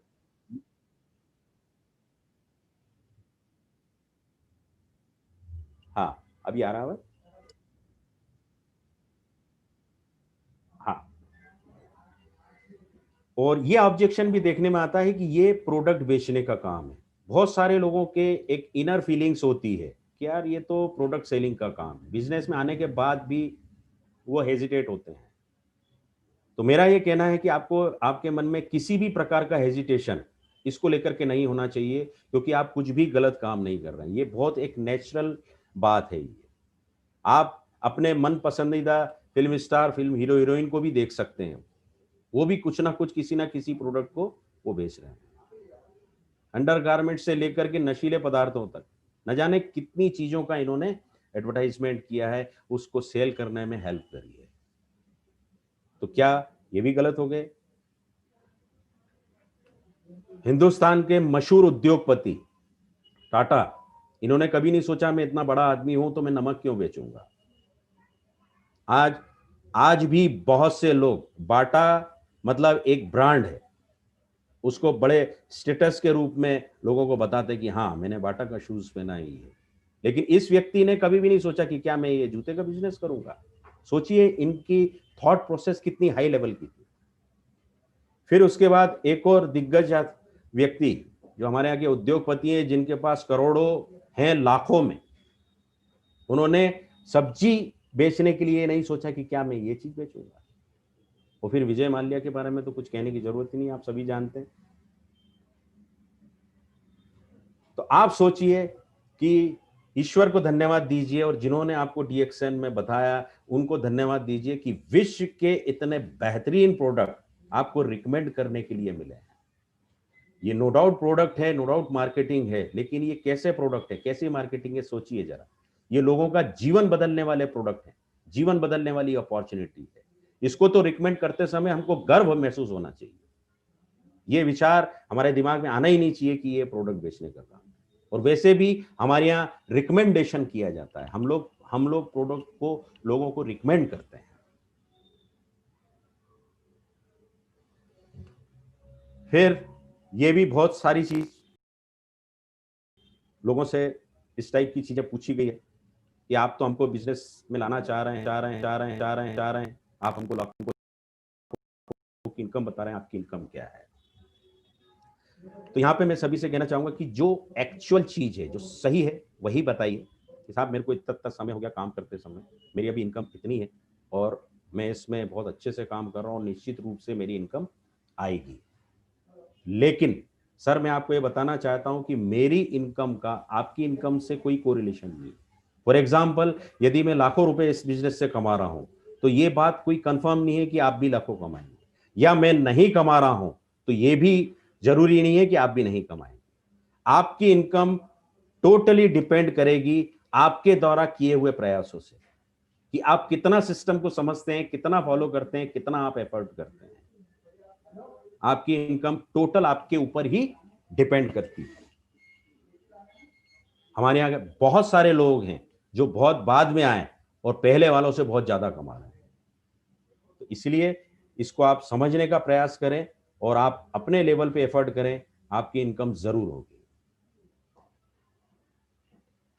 Speaker 2: हाँ, अभी आ रहा है। हाँ, और ये ऑब्जेक्शन भी देखने में आता है कि ये प्रोडक्ट बेचने का काम है। बहुत सारे लोगों के एक इनर फीलिंग्स होती है कि यार ये तो प्रोडक्ट सेलिंग का काम है। बिजनेस में आने के बाद भी वो हेजिटेट होते हैं। तो मेरा ये कहना है कि आपको आपके मन में किसी भी प्रकार का हेजिटेशन इसको लेकर के नहीं होना चाहिए, क्योंकि आप कुछ भी गलत काम नहीं कर रहे हैं। ये बहुत एक नेचुरल बात है। ये आप अपने मन पसंदीदा film star, film hero heroine को भी देख सकते हैं। वो भी कुछ ना किसी प्रोडक्ट को वो बेच रहे हैं। अंडरगारमेंट से लेकर के नशीले पदार्थों तक न जाने कितनी चीजों का इन्होंने एडवर्टाइजमेंट किया है, उसको सेल करने में हेल्प करी है। तो क्या ये भी गलत हो गए? हिंदुस्तान के मशहूर उद्योगपति टाटा, इन्होंने कभी नहीं सोचा मैं इतना बड़ा आदमी हूं तो मैं नमक क्यों बेचूंगा। आज आज भी बहुत से लोग, बाटा मतलब एक ब्रांड है, उसको बड़े स्टेटस के रूप में लोगों को बताते हैं कि हाँ मैंने बाटा का शूज पहना ही है। लेकिन इस व्यक्ति ने कभी भी नहीं सोचा कि क्या मैं ये जूते का बिजनेस करूंगा। सोचिए इनकी थॉट प्रोसेस कितनी हाई लेवल की थी। फिर उसके बाद एक और दिग्गज व्यक्ति जो हमारे यहाँ के उद्योगपति हैं, जिनके पास करोड़ों हैं, लाखों में, उन्होंने सब्जी बेचने के लिए नहीं सोचा कि क्या मैं ये चीज बेचूंगा। और फिर विजय माल्या के बारे में तो कुछ कहने की जरूरत ही नहीं, आप सभी जानते हैं। तो आप सोचिए कि ईश्वर को धन्यवाद दीजिए और जिन्होंने आपको डीएक्सएन में बताया उनको धन्यवाद दीजिए कि विश्व के इतने बेहतरीन प्रोडक्ट आपको रिकमेंड करने के लिए मिले हैं। ये नो डाउट प्रोडक्ट है, नो डाउट मार्केटिंग है, लेकिन ये कैसे प्रोडक्ट है, कैसी मार्केटिंग है, सोचिए जरा। ये लोगों का जीवन बदलने वाले प्रोडक्ट है, जीवन बदलने वाली अपॉर्चुनिटी है। इसको तो रिकमेंड करते समय हमको गर्व महसूस होना चाहिए। ये विचार हमारे दिमाग में आना ही नहीं चाहिए कि ये प्रोडक्ट बेचने का काम है। और वैसे भी हमारे यहाँ रिकमेंडेशन किया जाता है, हम लोग प्रोडक्ट को लोगों को रिकमेंड करते हैं। फिर ये भी बहुत सारी चीज लोगों से इस टाइप की चीजें पूछी गई है कि आप तो हमको बिजनेस में लाना चाह रहे हैं, आप हमको लाखों की इनकम बता रहे हैं, आपकी इनकम क्या है। तो यहाँ पे मैं सभी से कहना चाहूंगा कि जो एक्चुअल चीज है, जो सही है, वही बताइए कि साहब मेरे को इतना समय हो गया काम करते समय, मेरी अभी इनकम इतनी है और मैं इसमें बहुत अच्छे से काम कर रहा हूँ, निश्चित रूप से मेरी इनकम आएगी। लेकिन सर मैं आपको ये बताना चाहता हूं कि मेरी इनकम का आपकी इनकम से कोई कोरिलेशन नहीं। फॉर एग्जाम्पल, यदि मैं लाखों रुपए इस बिजनेस से कमा रहा हूं तो ये बात कोई कंफर्म नहीं है कि आप भी लाखों कमाएंगे, या मैं नहीं कमा रहा हूं तो ये भी जरूरी नहीं है कि आप भी नहीं कमाएंगे। आपकी इनकम टोटली डिपेंड करेगी आपके द्वारा किए हुए प्रयासों से, कि आप कितना सिस्टम को समझते हैं, कितना फॉलो करते हैं, कितना आप एफर्ट करते हैं। आपकी इनकम टोटल आपके ऊपर ही डिपेंड करती है। हमारे यहाँ बहुत सारे लोग हैं जो बहुत बाद में आए और पहले वालों से बहुत ज्यादा कमा रहे हैं। तो इसलिए इसको आप समझने का प्रयास करें और आप अपने लेवल पे एफर्ट करें, आपकी इनकम जरूर होगी।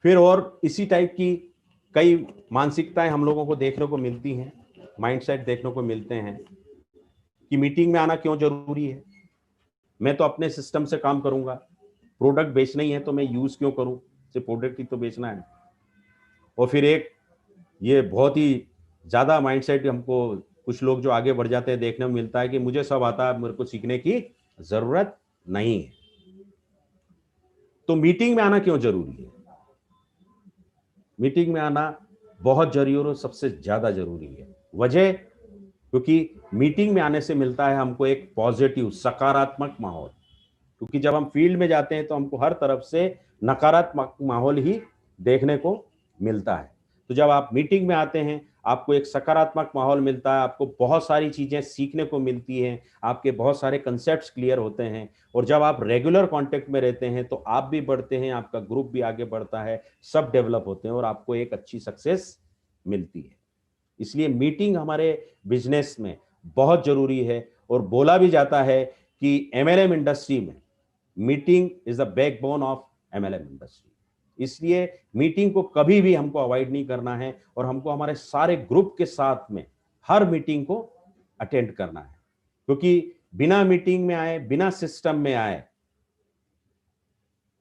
Speaker 2: फिर और इसी टाइप की कई मानसिकताएं हम लोगों को देखने को मिलती हैं, माइंडसेट देखने को मिलते हैं कि मीटिंग में आना क्यों जरूरी है, मैं तो अपने सिस्टम से काम करूंगा, प्रोडक्ट बेचना ही है तो मैं यूज क्यों करूं, सिर्फ प्रोडक्ट ही तो बेचना है। और फिर एक ये बहुत ही ज्यादा माइंडसेट हमको कुछ लोग जो आगे बढ़ जाते हैं देखने में मिलता है कि मुझे सब आता है, मेरे को सीखने की जरूरत नहीं है। तो मीटिंग में आना क्यों जरूरी है? मीटिंग में आना बहुत जरूरी और सबसे ज्यादा जरूरी है। वजह, क्योंकि मीटिंग में आने से मिलता है हमको एक पॉजिटिव सकारात्मक माहौल। क्योंकि जब हम फील्ड में जाते हैं तो हमको हर तरफ से नकारात्मक माहौल ही देखने को मिलता है। तो जब आप मीटिंग में आते हैं आपको एक सकारात्मक माहौल मिलता है, आपको बहुत सारी चीजें सीखने को मिलती हैं, आपके बहुत सारे कंसेप्ट्स क्लियर होते हैं। और जब आप रेगुलर कांटेक्ट में रहते हैं तो आप भी बढ़ते हैं, आपका ग्रुप भी आगे बढ़ता है, सब डेवलप होते हैं और आपको एक अच्छी सक्सेस मिलती है। इसलिए मीटिंग हमारे बिजनेस में बहुत जरूरी है। और बोला भी जाता है कि एमएलएम इंडस्ट्री में meeting is the backbone of MLM industry. इसलिए मीटिंग को कभी भी हमको अवॉइड नहीं करना है और हमको हमारे सारे ग्रुप के साथ में हर मीटिंग को अटेंड करना है। क्योंकि बिना मीटिंग में आए, बिना सिस्टम में आए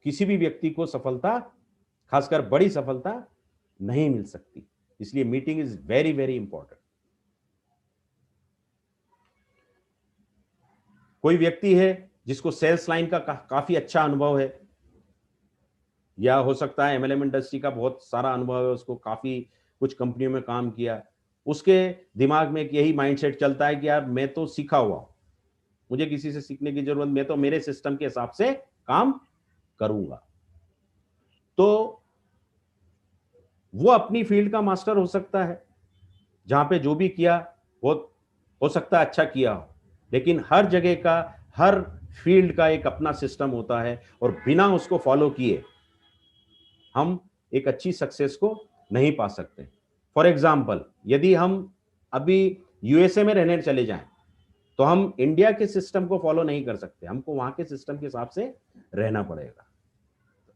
Speaker 2: किसी भी व्यक्ति को सफलता, खासकर बड़ी सफलता नहीं मिल सकती। इसलिए meeting is very very important. कोई व्यक्ति है जिसको सेल्स लाइन का काफी अच्छा अनुभव है, या हो सकता है एमएलएम इंडस्ट्री का बहुत सारा अनुभव है, उसको काफी कुछ कंपनियों में काम किया, उसके दिमाग में एक यही माइंडसेट चलता है कि यार मैं तो सीखा हुआ हूं, मुझे किसी से सीखने की जरूरत, मैं तो मेरे सिस्टम के हिसाब से काम करूंगा। तो वो अपनी फील्ड का मास्टर हो सकता है, जहां पे जो भी किया वो हो सकता है अच्छा किया हो, लेकिन हर जगह का, हर फील्ड का एक अपना सिस्टम होता है और बिना उसको फॉलो किए हम एक अच्छी सक्सेस को नहीं पा सकते। फॉर एग्जाम्पल, यदि हम अभी यूएसए में रहने चले जाएं तो हम इंडिया के सिस्टम को फॉलो नहीं कर सकते, हमको वहां के सिस्टम के हिसाब से रहना पड़ेगा।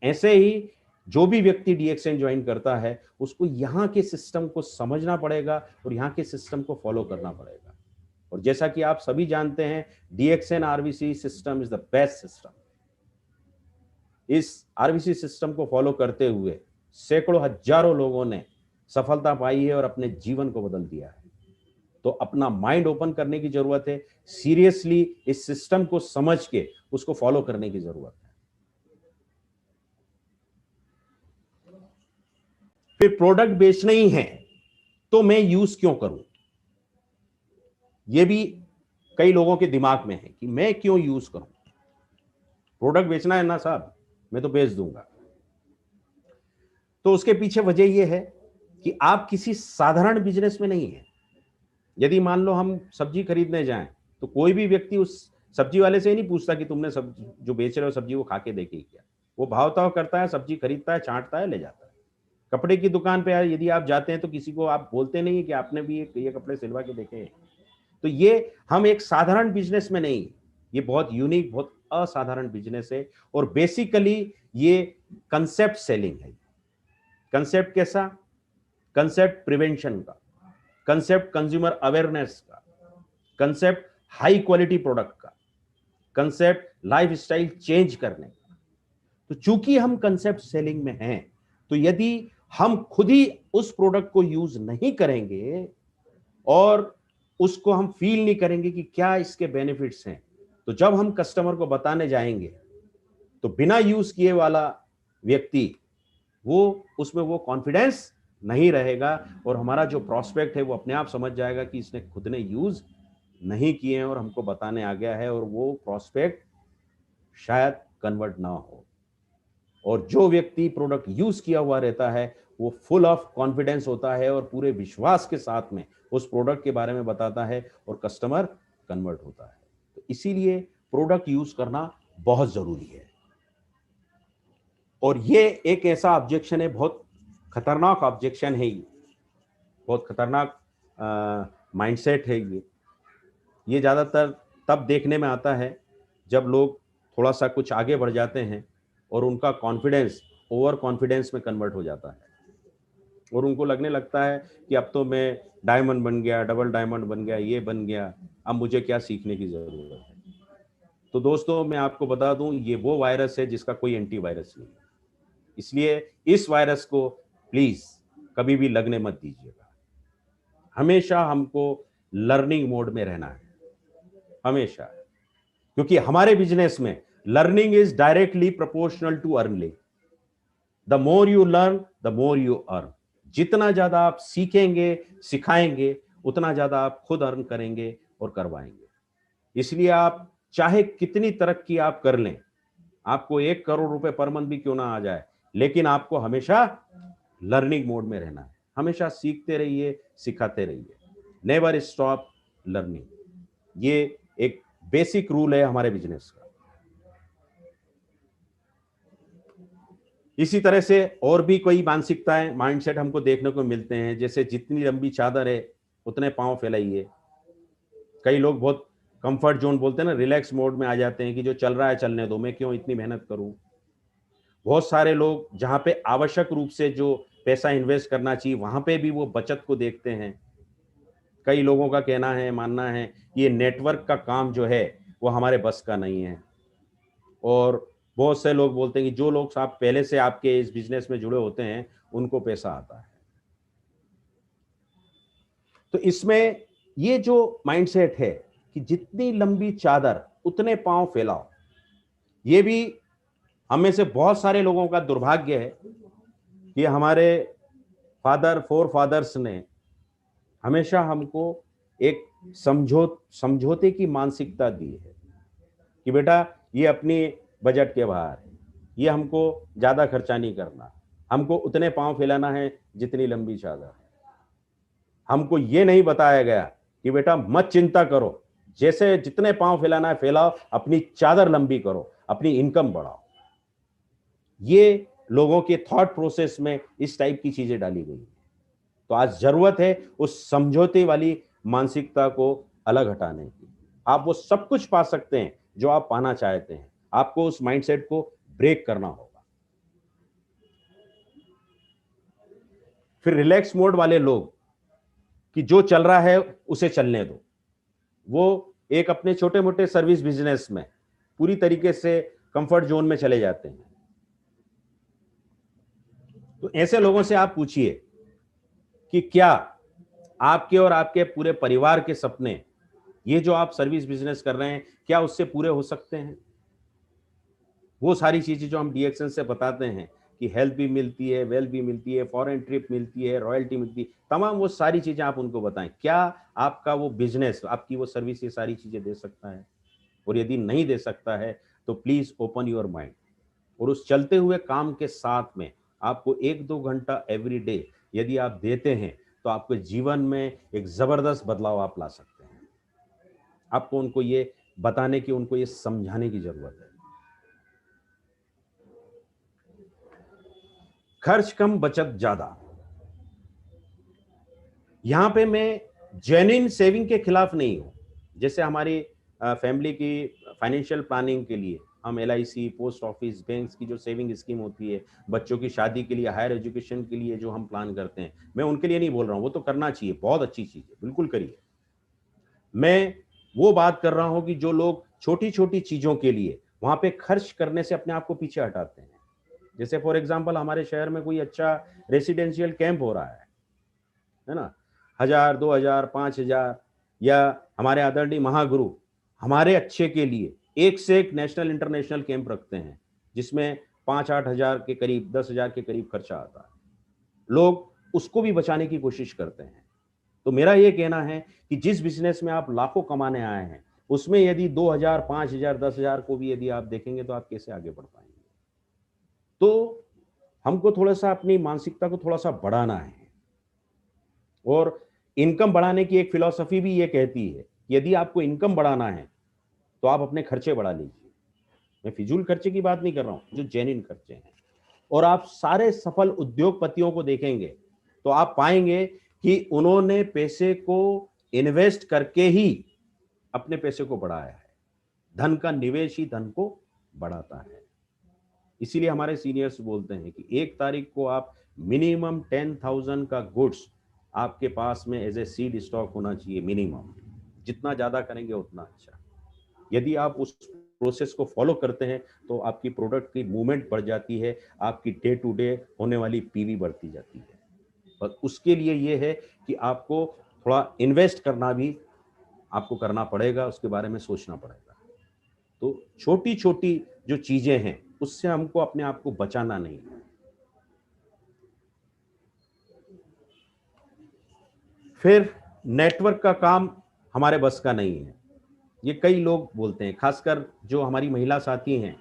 Speaker 2: ऐसे ही जो भी व्यक्ति डीएक्सएन ज्वाइन करता है उसको यहाँ के सिस्टम को समझना पड़ेगा और यहाँ के सिस्टम को फॉलो करना पड़ेगा। और जैसा कि आप सभी जानते हैं, DXN RBC system is the best system. इस आरबीसी सिस्टम को फॉलो करते हुए सैकड़ों हजारों लोगों ने सफलता पाई है और अपने जीवन को बदल दिया है। तो अपना माइंड ओपन करने की जरूरत है, सीरियसली इस सिस्टम को समझ के उसको फॉलो करने की जरूरत है। फिर प्रोडक्ट बेचना ही है तो मैं यूज क्यों करूं, यह भी कई लोगों के दिमाग में है कि मैं क्यों यूज करूं। प्रोडक्ट बेचना है ना साहब, मैं तो बेच दूंगा। तो उसके पीछे वजह यह है कि आप किसी साधारण बिजनेस में नहीं है। यदि मान लो हम सब्जी खरीदने जाएं तो कोई भी व्यक्ति उस सब्जी वाले से ही नहीं पूछता कि तुमने सब्जी जो बेच रहे हो सब्जी वो खा के देखी क्या। वो भाव ताव करता है, सब्जी खरीदता है, छांटता है, ले जाता है। कपड़े की दुकान पे यदि आप जाते हैं तो किसी को आप बोलते नहीं कि आपने भी ये कपड़े सिलवा के देखे हैं। तो ये हम एक साधारण बिजनेस में नहीं, ये बहुत यूनिक, बहुत असाधारण बिजनेस है। और बेसिकली ये कंसेप्ट सेलिंग है। कंसेप्ट कैसा? कंसेप्ट प्रिवेंशन का, कंसेप्ट कंज्यूमर अवेयरनेस का, कंसेप्ट हाई क्वालिटी प्रोडक्ट का, कंसेप्ट लाइफस्टाइल चेंज करने का। तो चूंकि हम कंसेप्ट सेलिंग में हैं, तो यदि हम खुद ही उस प्रोडक्ट को यूज नहीं करेंगे और उसको हम फील नहीं करेंगे कि क्या इसके बेनिफिट्स हैं, तो जब हम कस्टमर को बताने जाएंगे तो बिना यूज किए वाला व्यक्ति वो उसमें वो कॉन्फिडेंस नहीं रहेगा और हमारा जो प्रोस्पेक्ट है वो अपने आप समझ जाएगा कि इसने खुद ने यूज नहीं किए हैं और हमको बताने आ गया है, और वो प्रोस्पेक्ट शायद कन्वर्ट ना हो। और जो व्यक्ति प्रोडक्ट यूज किया हुआ रहता है वो फुल ऑफ कॉन्फिडेंस होता है और पूरे विश्वास के साथ में उस प्रोडक्ट के बारे में बताता है और कस्टमर कन्वर्ट होता है। तो इसीलिए प्रोडक्ट यूज करना बहुत जरूरी है। और ये एक ऐसा ऑब्जेक्शन है, बहुत खतरनाक ऑब्जेक्शन है, ये बहुत खतरनाक माइंडसेट है। ये ज्यादातर तब देखने में आता है जब लोग थोड़ा सा कुछ आगे बढ़ जाते हैं और उनका कॉन्फिडेंस ओवर कॉन्फिडेंस में कन्वर्ट हो जाता है और उनको लगने लगता है कि अब तो मैं डायमंड बन गया, डबल डायमंड बन गया, ये बन गया, अब मुझे क्या सीखने की जरूरत है। तो दोस्तों मैं आपको बता दूं, ये वो वायरस है जिसका कोई एंटीवायरस नहीं। इसलिए इस वायरस को प्लीज कभी भी लगने मत दीजिएगा। हमेशा हमको लर्निंग मोड में रहना है हमेशा, क्योंकि हमारे बिजनेस में learning is directly proportional to earning. The more you learn the more you earn. जितना ज्यादा आप सीखेंगे सिखाएंगे उतना ज्यादा आप खुद अर्न करेंगे और करवाएंगे। इसलिए आप चाहे कितनी तरक्की आप कर लें, आपको 1 करोड़ रुपए पर मंथ भी क्यों ना आ जाए, लेकिन आपको हमेशा लर्निंग मोड में रहना है। हमेशा सीखते रहिए, सिखाते रहिए, नेवर स्टॉप लर्निंग। ये एक बेसिक रूल है हमारे बिजनेस का। इसी तरह से और भी कोई मानसिकताएं, माइंडसेट हमको देखने को मिलते हैं, जैसे जितनी लंबी चादर है उतने पांव फैलाइए। कई लोग बहुत कंफर्ट जोन बोलते हैं ना, रिलैक्स मोड में आ जाते हैं कि जो चल रहा है चलने दो, मैं क्यों इतनी मेहनत करूं। बहुत सारे लोग जहां पे आवश्यक रूप से जो पैसा इन्वेस्ट करना चाहिए वहां पे भी वो बचत को देखते हैं। कई लोगों का कहना है, मानना है, ये नेटवर्क का काम जो है वो हमारे बस का नहीं है। और बहुत से लोग बोलते हैं कि जो लोग आप पहले से आपके इस बिजनेस में जुड़े होते हैं उनको पैसा आता है। तो इसमें ये जो माइंडसेट है कि जितनी लंबी चादर उतने पांव फैलाओ, ये भी हम में से बहुत सारे लोगों का दुर्भाग्य है कि हमारे फोर फादर्स ने हमेशा हमको एक समझौते की मानसिकता दी है कि बेटा ये अपनी बजट के बाहर है, ये हमको ज्यादा खर्चा नहीं करना, हमको उतने पांव फैलाना है जितनी लंबी चादर है। हमको ये नहीं बताया गया कि बेटा मत चिंता करो, जैसे जितने पांव फैलाना है फैलाओ, अपनी चादर लंबी करो, अपनी इनकम बढ़ाओ। ये लोगों के थॉट प्रोसेस में इस टाइप की चीजें डाली गई। तो आज जरूरत है उस समझौते वाली मानसिकता को अलग हटाने की। आप वो सब कुछ पा सकते हैं जो आप पाना चाहते हैं, आपको उस माइंडसेट को ब्रेक करना होगा। फिर रिलैक्स मोड वाले लोग कि जो चल रहा है उसे चलने दो, वो एक अपने छोटे मोटे सर्विस बिजनेस में पूरी तरीके से कंफर्ट जोन में चले जाते हैं। तो ऐसे लोगों से आप पूछिए कि क्या आपके और आपके पूरे परिवार के सपने, ये जो आप सर्विस बिजनेस कर रहे हैं, क्या उससे पूरे हो सकते हैं। वो सारी चीजें जो हम डीएक्सन से बताते हैं कि हेल्थ भी मिलती है, वेल्थ भी मिलती है, फॉरेन ट्रिप मिलती है, रॉयल्टी मिलती है, तमाम वो सारी चीजें आप उनको बताएं। क्या आपका वो बिजनेस, आपकी वो सर्विस ये सारी चीजें दे सकता है। और यदि नहीं दे सकता है तो प्लीज ओपन योर माइंड। और उस चलते हुए काम के साथ में आपको 1-2 घंटा एवरी डे यदि आप देते हैं तो आपके जीवन में एक जबरदस्त बदलाव आप ला सकते हैं। आपको उनको ये बताने की, उनको ये समझाने की जरूरत है। खर्च कम बचत ज्यादा। यहां पे मैं जेन्युइन सेविंग के खिलाफ नहीं हूं। जैसे हमारी फैमिली की फाइनेंशियल प्लानिंग के लिए हम LIC, पोस्ट ऑफिस, बैंक की जो सेविंग स्कीम होती है, बच्चों की शादी के लिए, हायर एजुकेशन के लिए जो हम प्लान करते हैं, मैं उनके लिए नहीं बोल रहा हूं, वो तो करना चाहिए, बहुत अच्छी चीज है, बिल्कुल करिए। मैं वो बात कर रहा हूं कि जो लोग छोटी छोटी चीजों के लिए वहां पे खर्च करने से अपने आप को पीछे हटाते हैं। जैसे फॉर एग्जांपल हमारे शहर में कोई अच्छा रेसिडेंशियल कैंप हो रहा है ना, 1000, 2000, 5000, या हमारे आदरणीय महागुरु हमारे अच्छे के लिए एक से एक नेशनल इंटरनेशनल कैंप रखते हैं, जिसमें 5-8 हजार के करीब, 10,000 के करीब खर्चा आता है। लोग उसको भी बचाने की कोशिश करते हैं। तो मेरा ये कहना है कि जिस बिजनेस में आप लाखों कमाने आए हैं, उसमें यदि 2000, 5000, 10,000 को भी यदि आप देखेंगे तो आप कैसे आगे बढ़ पाएंगे। तो हमको थोड़ा सा अपनी मानसिकता को थोड़ा सा बढ़ाना है। और इनकम बढ़ाने की एक फिलॉसफी भी ये कहती है, यदि आपको इनकम बढ़ाना है तो आप अपने खर्चे बढ़ा लीजिए। मैं फिजूल खर्चे की बात नहीं कर रहा हूं, जो जेन्युइन खर्चे हैं। और आप सारे सफल उद्योगपतियों को देखेंगे तो आप पाएंगे कि उन्होंने पैसे को इन्वेस्ट करके ही अपने पैसे को बढ़ाया है। धन का निवेश ही धन को बढ़ाता है। इसीलिए हमारे सीनियर्स बोलते हैं कि 1 तारीख को आप मिनिमम 10,000 का गुड्स आपके पास में एज ए सीड स्टॉक होना चाहिए मिनिमम। जितना ज्यादा करेंगे उतना अच्छा। यदि आप उस प्रोसेस को फॉलो करते हैं तो आपकी प्रोडक्ट की मूवमेंट बढ़ जाती है, आपकी डे टू डे होने वाली पीवी बढ़ती जाती है। पर उसके लिए ये है कि आपको थोड़ा इन्वेस्ट करना भी आपको करना पड़ेगा, उसके बारे में सोचना पड़ेगा। तो छोटी छोटी जो चीजें हैं उससे हमको अपने आप को बचाना नहीं है। फिर नेटवर्क का काम हमारे बस का नहीं है, ये कई लोग बोलते हैं, खासकर जो हमारी महिला साथी हैं,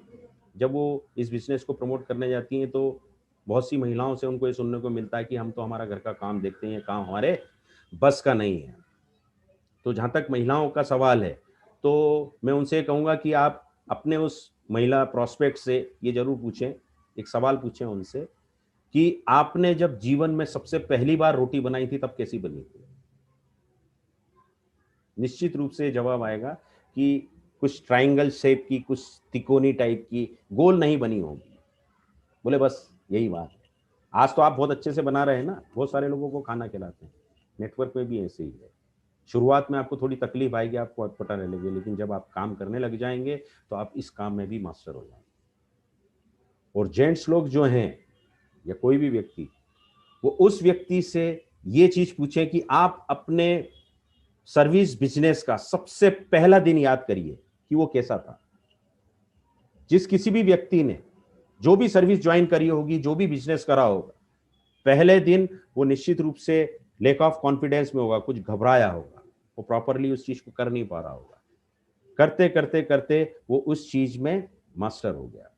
Speaker 2: जब वो इस बिजनेस को प्रमोट करने जाती हैं तो बहुत सी महिलाओं से उनको ये सुनने को मिलता है कि हम तो हमारा घर का काम देखते हैं, काम हमारे बस का नहीं है। तो जहाँ तक महिलाओं का सवाल है, तो मैं उनसे कहूँगा कि आप अपने उस महिला प्रॉस्पेक्ट से ये ज़रूर पूछें, एक सवाल पूछें उनसे कि आपने जब जीवन में सबसे पहली बार रोटी बनाई थी तब कैसी बनी थी? निश्चित रूप से जवाब आएगा कि कुछ ट्रायंगल शेप की, कुछ तिकोनी टाइप की, गोल नहीं बनी होगी। बोले बस यही बात है। आज तो आप बहुत अच्छे से बना रहे हैं ना, बहुत सारे लोगों को खाना खिलाते हैं। नेटवर्क में भी ऐसे ही है। शुरुआत में आपको थोड़ी तकलीफ आएगी, आपको अटपटा लगेगी, लेकिन जब आप काम करने लग जाएंगे तो आप इस काम में भी मास्टर हो जाएंगे। और जेंट्स लोग जो हैं या कोई भी व्यक्ति, वो उस व्यक्ति से ये चीज पूछे कि आप अपने सर्विस बिजनेस का सबसे पहला दिन याद करिए कि वो कैसा था। जिस किसी भी व्यक्ति ने जो भी सर्विस ज्वाइन करी होगी, जो भी बिजनेस करा होगा, पहले दिन वो निश्चित रूप से लैक ऑफ कॉन्फिडेंस में होगा, कुछ घबराया होगा, वो प्रॉपरली उस चीज को कर नहीं पा रहा होगा। करते करते करते वो उस चीज में मास्टर हो गया।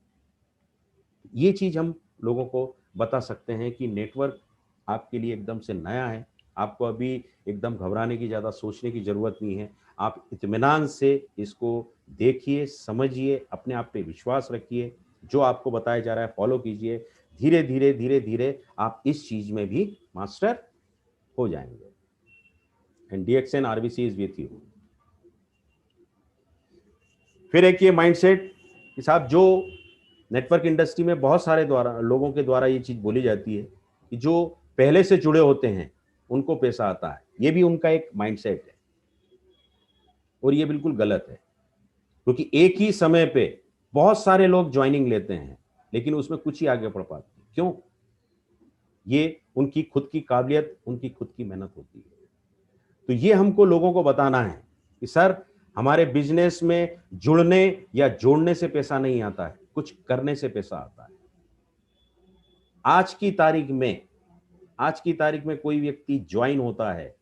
Speaker 2: ये चीज हम लोगों को बता सकते हैं कि नेटवर्क आपके लिए एकदम से नया है। आपको अभी एकदम घबराने की, ज़्यादा सोचने की ज़रूरत नहीं है। आप इत्मीनान से इसको देखिए, समझिए, अपने आप पे विश्वास रखिए, जो आपको बताया जा रहा है फॉलो कीजिए। धीरे धीरे धीरे धीरे आप इस चीज़ में भी मास्टर हो जाएंगे। And DXN RBC is with you. फिर एक ये माइंडसेट कि साहब, जो नेटवर्क इंडस्ट्री में बहुत सारे लोगों के द्वारा ये चीज़ बोली जाती है कि जो पहले से जुड़े होते हैं उनको पैसा आता है, ये भी उनका एक माइंडसेट है और ये बिल्कुल गलत है। क्योंकि एक ही समय पे बहुत सारे लोग ज्वाइनिंग लेते हैं लेकिन उसमें कुछ ही आगे बढ़ पाते हैं। क्यों? ये उनकी खुद की काबिलियत, उनकी खुद की मेहनत होती है। तो ये हमको लोगों को बताना है कि सर, हमारे बिजनेस में जुड़ने या जोड़ने से पैसा नहीं आता है, कुछ करने से पैसा आता है। आज की तारीख में कोई व्यक्ति ज्वाइन होता है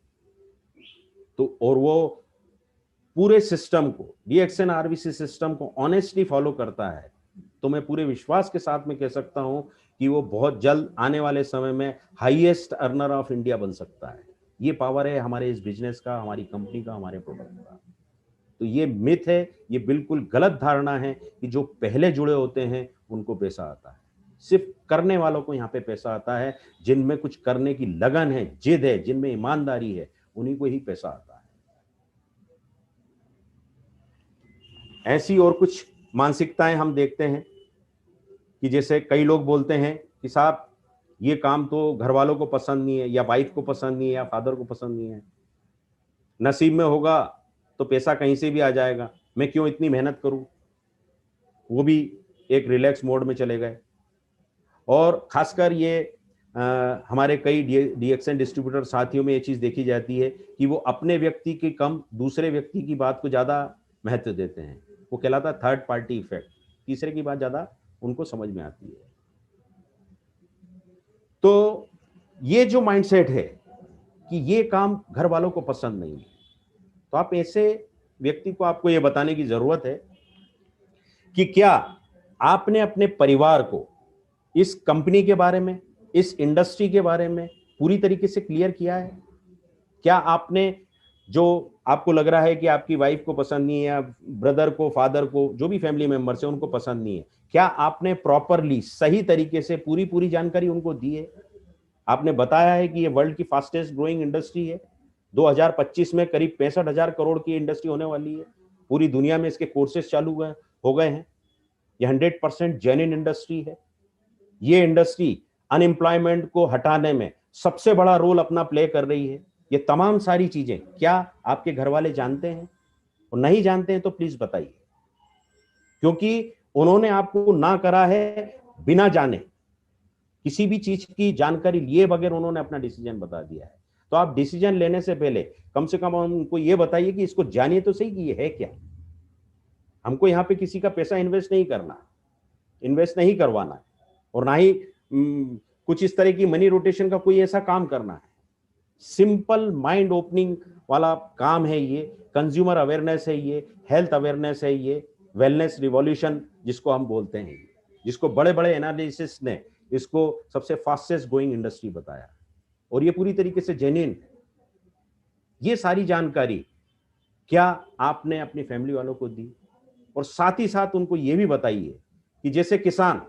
Speaker 2: तो और वो पूरे सिस्टम को, DXN RBC सिस्टम को ऑनेस्टली फॉलो करता है, तो मैं पूरे विश्वास के साथ में कह सकता हूं कि वो बहुत जल्द आने वाले समय में हाईएस्ट अर्नर ऑफ इंडिया बन सकता है। ये पावर है हमारे इस बिजनेस का, हमारी कंपनी का, हमारे प्रोडक्ट का। तो ये मिथ है, ये बिल्कुल गलत धारणा है कि जो पहले जुड़े होते हैं उनको पैसा आता है। सिर्फ करने वालों को यहाँ पे पैसा आता है। जिनमें कुछ करने की लगन है, जिद है, जिनमें ईमानदारी है, उन्हीं को ही पैसा आता है। ऐसी और कुछ मानसिकताएं हम देखते हैं कि जैसे कई लोग बोलते हैं कि साहब, ये काम तो घर वालों को पसंद नहीं है, या वाइफ को पसंद नहीं है, या फादर को पसंद नहीं है, नसीब में होगा तो पैसा कहीं से भी आ जाएगा, मैं क्यों इतनी मेहनत करूं। वो भी एक रिलैक्स मोड में चले गए। और खासकर ये हमारे कई DXN डिस्ट्रीब्यूटर साथियों में ये चीज़ देखी जाती है कि वो अपने व्यक्ति की कम दूसरे व्यक्ति की बात को ज़्यादा महत्व देते हैं। वो कहलाता है थर्ड पार्टी इफेक्ट, तीसरे की बात ज़्यादा उनको समझ में आती है। तो ये जो माइंडसेट है कि ये काम घर वालों को पसंद नहीं है, तो आप ऐसे व्यक्ति को, आपको ये बताने की जरूरत है कि क्या आपने अपने परिवार को इस कंपनी के बारे में, इस इंडस्ट्री के बारे में पूरी तरीके से क्लियर किया है? क्या आपने, जो आपको लग रहा है कि आपकी वाइफ को पसंद नहीं है, या ब्रदर को, फादर को, जो भी फैमिली मेंबर्स है उनको पसंद नहीं है, क्या आपने प्रॉपरली सही तरीके से पूरी जानकारी उनको दी है? आपने बताया है कि ये वर्ल्ड की फास्टेस्ट ग्रोइंग इंडस्ट्री है, 2025 में करीब 65,000 करोड़ की इंडस्ट्री होने वाली है, पूरी दुनिया में इसके कोर्सेज चालू हो गए हैं, ये 100% जेन्युइन इंडस्ट्री है। ये इंडस्ट्री अनएम्प्लॉयमेंट को हटाने में सबसे बड़ा रोल अपना प्ले कर रही है। ये तमाम सारी चीजें क्या आपके घर वाले जानते हैं? और नहीं जानते हैं तो प्लीज बताइए, क्योंकि उन्होंने आपको ना करा है बिना जाने, किसी भी चीज की जानकारी लिए बगैर उन्होंने अपना डिसीजन बता दिया है। तो आप डिसीजन लेने से पहले कम से कम उनको ये बताइए कि इसको जानिए तो सही कि ये है क्या। हमको यहाँ पे किसी का पैसा इन्वेस्ट नहीं करना, इन्वेस्ट नहीं करवाना है, और ना ही कुछ इस तरह की मनी रोटेशन का कोई ऐसा काम करना है। सिंपल माइंड ओपनिंग वाला काम है ये, कंज्यूमर अवेयरनेस है ये, हेल्थ अवेयरनेस है ये, वेलनेस रिवॉल्यूशन जिसको हम बोलते हैं, जिसको बड़े बड़े एनालिसिस ने इसको सबसे फास्टेस्ट ग्रोइंग इंडस्ट्री बताया, और ये पूरी तरीके से जेन्युइन है। ये सारी जानकारी क्या आपने अपनी फैमिली वालों को दी? और साथ ही साथ उनको ये भी बताइए कि जैसे किसान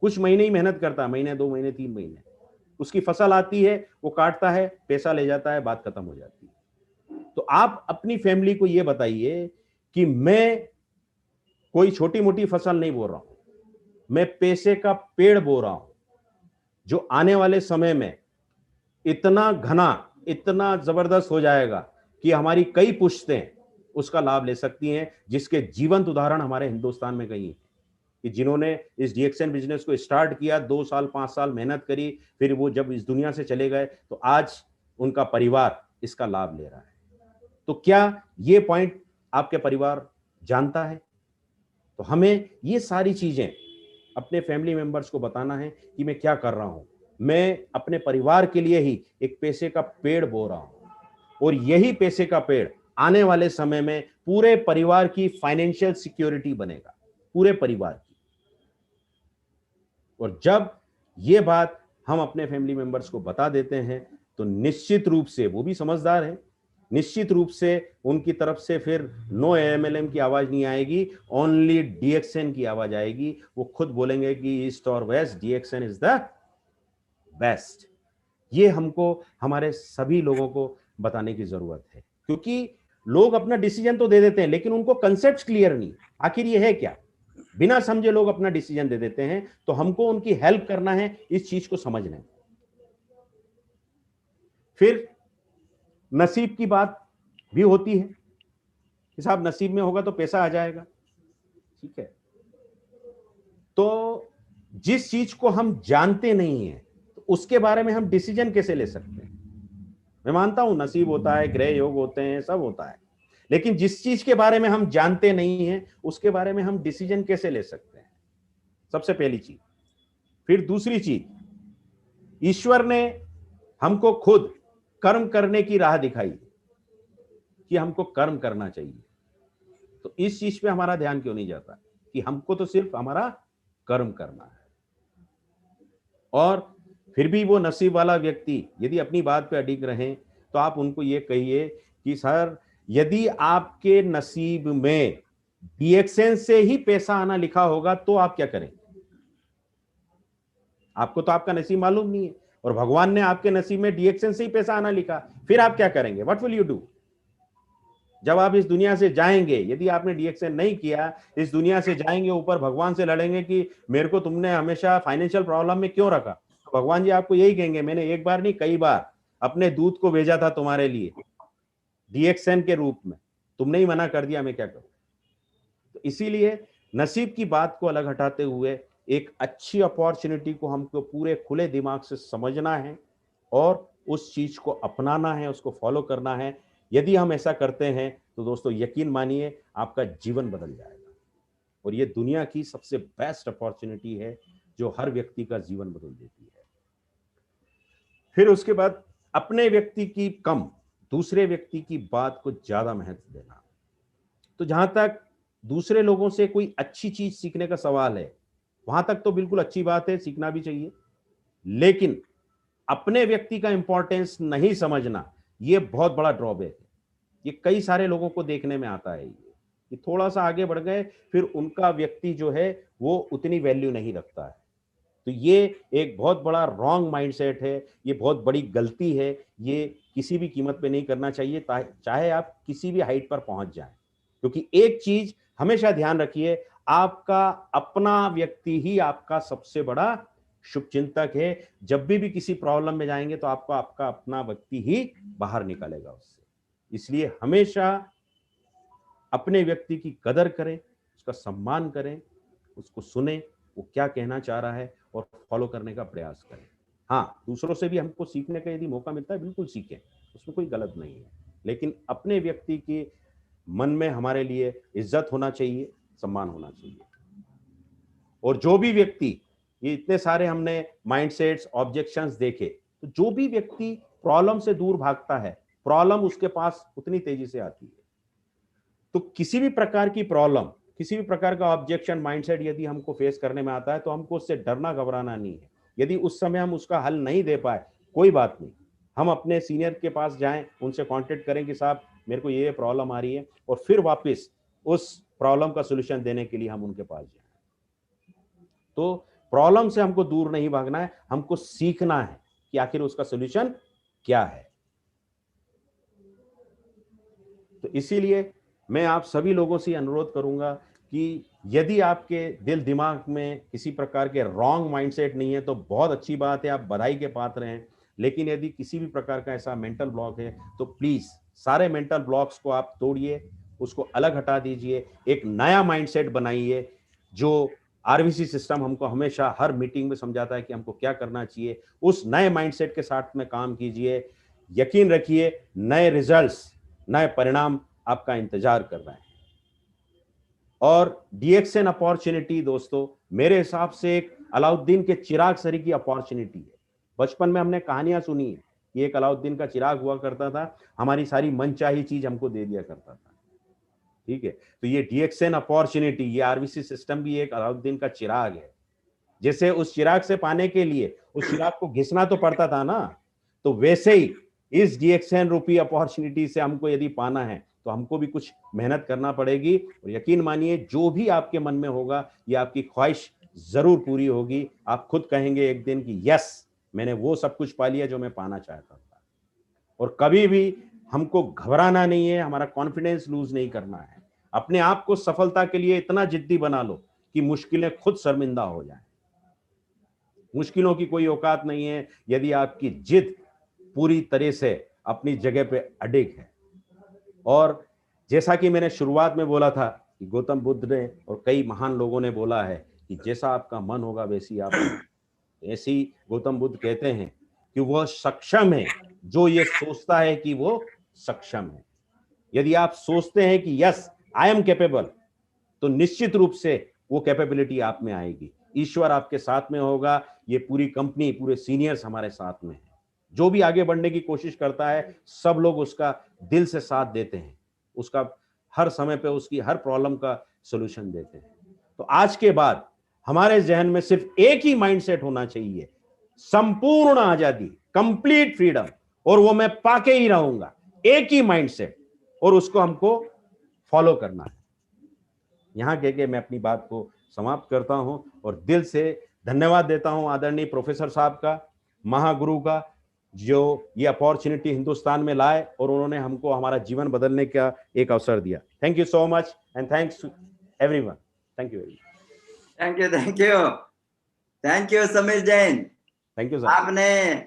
Speaker 2: कुछ महीने ही मेहनत करता है, महीने 2 महीने 3 महीने, उसकी फसल आती है, वो काटता है, पैसा ले जाता है, बात खत्म हो जाती है। तो आप अपनी फैमिली को ये बताइए कि मैं कोई छोटी मोटी फसल नहीं बो रहा हूं, मैं पैसे का पेड़ बो रहा हूं, जो आने वाले समय में इतना घना, इतना जबरदस्त हो जाएगा कि हमारी कई पुश्तें उसका लाभ ले सकती हैं, जिसके जीवंत उदाहरण हमारे हिंदुस्तान में कई हैं कि जिन्होंने इस डीएक्सएन बिजनेस को स्टार्ट किया, 2 साल 5 साल मेहनत करी, फिर वो जब इस दुनिया से चले गए तो आज उनका परिवार इसका लाभ ले रहा है। तो क्या ये पॉइंट आपके परिवार जानता है? तो हमें ये सारी चीजें अपने फैमिली मेंबर्स को बताना है कि मैं क्या कर रहा हूं, मैं अपने परिवार के लिए ही एक पैसे का पेड़ बो रहा हूं, और यही पैसे का पेड़ आने वाले समय में पूरे परिवार की फाइनेंशियल सिक्योरिटी बनेगा, पूरे परिवार की। और जब ये बात हम अपने फैमिली मेंबर्स को बता देते हैं तो निश्चित रूप से वो भी समझदार है, निश्चित रूप से उनकी तरफ से फिर नो एमएलएम की आवाज नहीं आएगी, ओनली डीएक्सएन की आवाज आएगी। वो खुद बोलेंगे कि ईस्ट और west DXN is the best. ये हमको हमारे सभी लोगों को बताने की जरूरत है, क्योंकि लोग अपना डिसीजन तो दे देते हैं लेकिन उनको कंसेप्ट क्लियर नहीं, आखिर ये है क्या। बिना समझे लोग अपना डिसीजन दे देते हैं, तो हमको उनकी हेल्प करना है इस चीज को समझने। फिर नसीब की बात भी होती है कि साहब नसीब में होगा तो पैसा आ जाएगा, ठीक है। तो जिस चीज को हम जानते नहीं है तो उसके बारे में हम डिसीजन कैसे ले सकते हैं? मैं मानता हूं नसीब होता है, ग्रह योग होते हैं, सब होता है, लेकिन जिस चीज के बारे में हम जानते नहीं है उसके बारे में हम डिसीजन कैसे ले सकते हैं? सबसे पहली चीज। फिर दूसरी चीज, ईश्वर ने हमको खुद कर्म करने की राह दिखाई कि हमको कर्म करना चाहिए। तो इस चीज पे हमारा ध्यान क्यों नहीं जाता कि हमको तो सिर्फ हमारा कर्म करना है। और फिर भी वो नसीब वाला व्यक्ति यदि अपनी बात पे अडिग रहे तो आप उनको ये कहिए कि सर यदि आपके नसीब में डीएक्सएन से ही पैसा आना लिखा होगा तो आप क्या करेंगे? आपको तो आपका नसीब मालूम नहीं है, और भगवान ने आपके नसीब में डीएक्सएन से ही पैसा आना लिखा, फिर आप क्या करेंगे? What will you do? जब आप इस दुनिया से जाएंगे, यदि आपने डीएक्सएन नहीं किया, इस दुनिया से जाएंगे, ऊपर भगवान से लड़ेंगे कि मेरे को तुमने हमेशा फाइनेंशियल प्रॉब्लम में क्यों रखा। तो भगवान जी आपको यही कहेंगे, मैंने एक बार नहीं कई बार अपने दूत को भेजा था तुम्हारे लिए डीएक्सएन के रूप में, तुमने ही मना कर दिया, मैं क्या करूं। तो इसीलिए नसीब की बात को अलग हटाते हुए एक अच्छी अपॉर्चुनिटी को हमको पूरे खुले दिमाग से समझना है और उस चीज को अपनाना है, उसको फॉलो करना है। यदि हम ऐसा करते हैं तो दोस्तों यकीन मानिए आपका जीवन बदल जाएगा, और ये दुनिया की सबसे बेस्ट अपॉर्चुनिटी है जो हर व्यक्ति का जीवन बदल देती है। फिर उसके बाद अपने व्यक्ति की कम, दूसरे व्यक्ति की बात को ज्यादा महत्व देना। तो जहां तक दूसरे लोगों से कोई अच्छी चीज सीखने का सवाल है, वहां तक तो बिल्कुल अच्छी बात है, सीखना भी चाहिए, लेकिन अपने व्यक्ति का इंपॉर्टेंस नहीं समझना ये बहुत बड़ा ड्रॉबैक है। ये कई सारे लोगों को देखने में आता है कि थोड़ा सा आगे बढ़ गए फिर उनका व्यक्ति जो है वो उतनी वैल्यू नहीं रखता है। तो ये एक बहुत बड़ा रॉन्ग माइंडसेट है, ये बहुत बड़ी गलती है, ये किसी भी कीमत पे नहीं करना चाहिए, चाहे आप किसी भी हाइट पर पहुंच जाएं। क्योंकि एक चीज हमेशा ध्यान रखिए, आपका अपना व्यक्ति ही आपका सबसे बड़ा शुभचिंतक है। जब भी किसी प्रॉब्लम में जाएंगे तो आपको आपका अपना व्यक्ति ही बाहर निकालेगा उससे। इसलिए हमेशा अपने व्यक्ति की कदर करें, उसका सम्मान करें, उसको सुने वो क्या कहना चाह रहा है और फॉलो करने का प्रयास करें। हाँ, दूसरों से भी हमको सीखने का यदि मौका मिलता है, बिल्कुल सीखें, उसमें कोई गलत नहीं है। लेकिन अपने व्यक्ति के मन में हमारे लिए इज्जत होना चाहिए, सम्मान होना चाहिए। और जो भी व्यक्ति, ये इतने सारे हमने माइंडसेट्स, ऑब्जेक्शंस देखे, तो जो भी व्यक्ति प्रॉब्लम से दूर भागता है, प्रॉब्लम उसके पास उतनी तेजी से आती है। तो किसी भी प्रकार की प्रॉब्लम, किसी भी प्रकार का ऑब्जेक्शन, माइंडसेट यदि हमको फेस करने में आता है, तो हमको उससे डरना घबराना नहीं है। यदि उस समय हम उसका हल नहीं दे पाए, कोई बात नहीं, हम अपने सीनियर के पास जाएं, उनसे कांटेक्ट करें कि साहब मेरे को ये प्रॉब्लम आ रही है, और फिर वापस उस प्रॉब्लम का सोल्यूशन देने के लिए हम उनके पास जाएं। तो प्रॉब्लम से हमको दूर नहीं भागना है, हमको सीखना है कि आखिर उसका सोल्यूशन क्या है। तो इसीलिए मैं आप सभी लोगों से अनुरोध करूंगा कि यदि आपके दिल दिमाग में किसी प्रकार के रॉन्ग माइंडसेट नहीं है, तो बहुत अच्छी बात है, आप बधाई के पात्र हैं। लेकिन यदि किसी भी प्रकार का ऐसा मेंटल ब्लॉक है, तो प्लीज सारे मेंटल ब्लॉक्स को आप तोड़िए, उसको अलग हटा दीजिए, एक नया माइंडसेट बनाइए। जो आरबीसी सिस्टम हमको हमेशा हर मीटिंग में समझाता है कि हमको क्या करना चाहिए, उस नए माइंडसेट के साथ में काम कीजिए। यकीन रखिए, नए रिजल्ट्स, नए परिणाम आपका इंतजार कर रहे हैं। और डीएक्सएन अपॉर्चुनिटी दोस्तों, मेरे हिसाब से एक अलाउद्दीन के चिराग सरी की अपॉर्चुनिटी है। बचपन में हमने कहानियां सुनी है कि एक अलाउद्दीन का चिराग हुआ करता था, हमारी सारी मनचाही चीज हमको दे दिया करता था। ठीक है, तो ये डीएक्सएन अपॉर्चुनिटी, ये आरबीसी सिस्टम भी एक अलाउद्दीन का चिराग है। जैसे उस चिराग से पाने के लिए उस चिराग को घिसना तो पड़ता था ना, तो वैसे ही इस डीएक्सएन रूपी अपॉर्चुनिटी से हमको यदि पाना है, तो हमको भी कुछ मेहनत करना पड़ेगी। और यकीन मानिए, जो भी आपके मन में होगा, ये आपकी ख्वाहिश जरूर पूरी होगी। आप खुद कहेंगे एक दिन कि यस, मैंने वो सब कुछ पा लिया जो मैं पाना चाहता था। और कभी भी हमको घबराना नहीं है, हमारा कॉन्फिडेंस लूज नहीं करना है। अपने आप को सफलता के लिए इतना जिद्दी बना लो कि मुश्किलें खुद शर्मिंदा हो जाएं। मुश्किलों की कोई औकात नहीं है यदि आपकी जिद पूरी तरह से अपनी जगह पे अडिग है। और जैसा कि मैंने शुरुआत में बोला था कि गौतम बुद्ध ने और कई महान लोगों ने बोला है कि जैसा आपका मन होगा वैसी आप, ऐसे ही गौतम बुद्ध कहते हैं कि वह सक्षम है जो ये सोचता है कि वो सक्षम है। यदि आप सोचते हैं कि यस आई एम कैपेबल, तो निश्चित रूप से वो कैपेबिलिटी आप में आएगी। ईश्वर आपके साथ में होगा, ये पूरी कंपनी, पूरे सीनियर्स हमारे साथ में है। जो भी आगे बढ़ने की कोशिश करता है, सब लोग उसका दिल से साथ देते हैं, उसका हर समय पे उसकी हर प्रॉब्लम का सॉल्यूशन देते हैं। तो आज के बाद हमारे जहन में सिर्फ एक ही माइंडसेट होना चाहिए, संपूर्ण आजादी, कंप्लीट फ्रीडम, और वो मैं पाके ही रहूंगा। एक ही माइंडसेट, और उसको हमको फॉलो करना है। यहां कह के मैं अपनी बात को समाप्त करता हूं और दिल से धन्यवाद देता हूं आदरणीय प्रोफेसर साहब का, महागुरु का, जो ये अपॉर्चुनिटी हिंदुस्तान में लाए और उन्होंने हमको हमारा जीवन बदलने का एक अवसर दिया। Thank you so much and thanks to everyone. Thank you very much.
Speaker 3: Thank you, thank you, thank you Sameer Jain.
Speaker 2: Thank you sir.
Speaker 3: आपने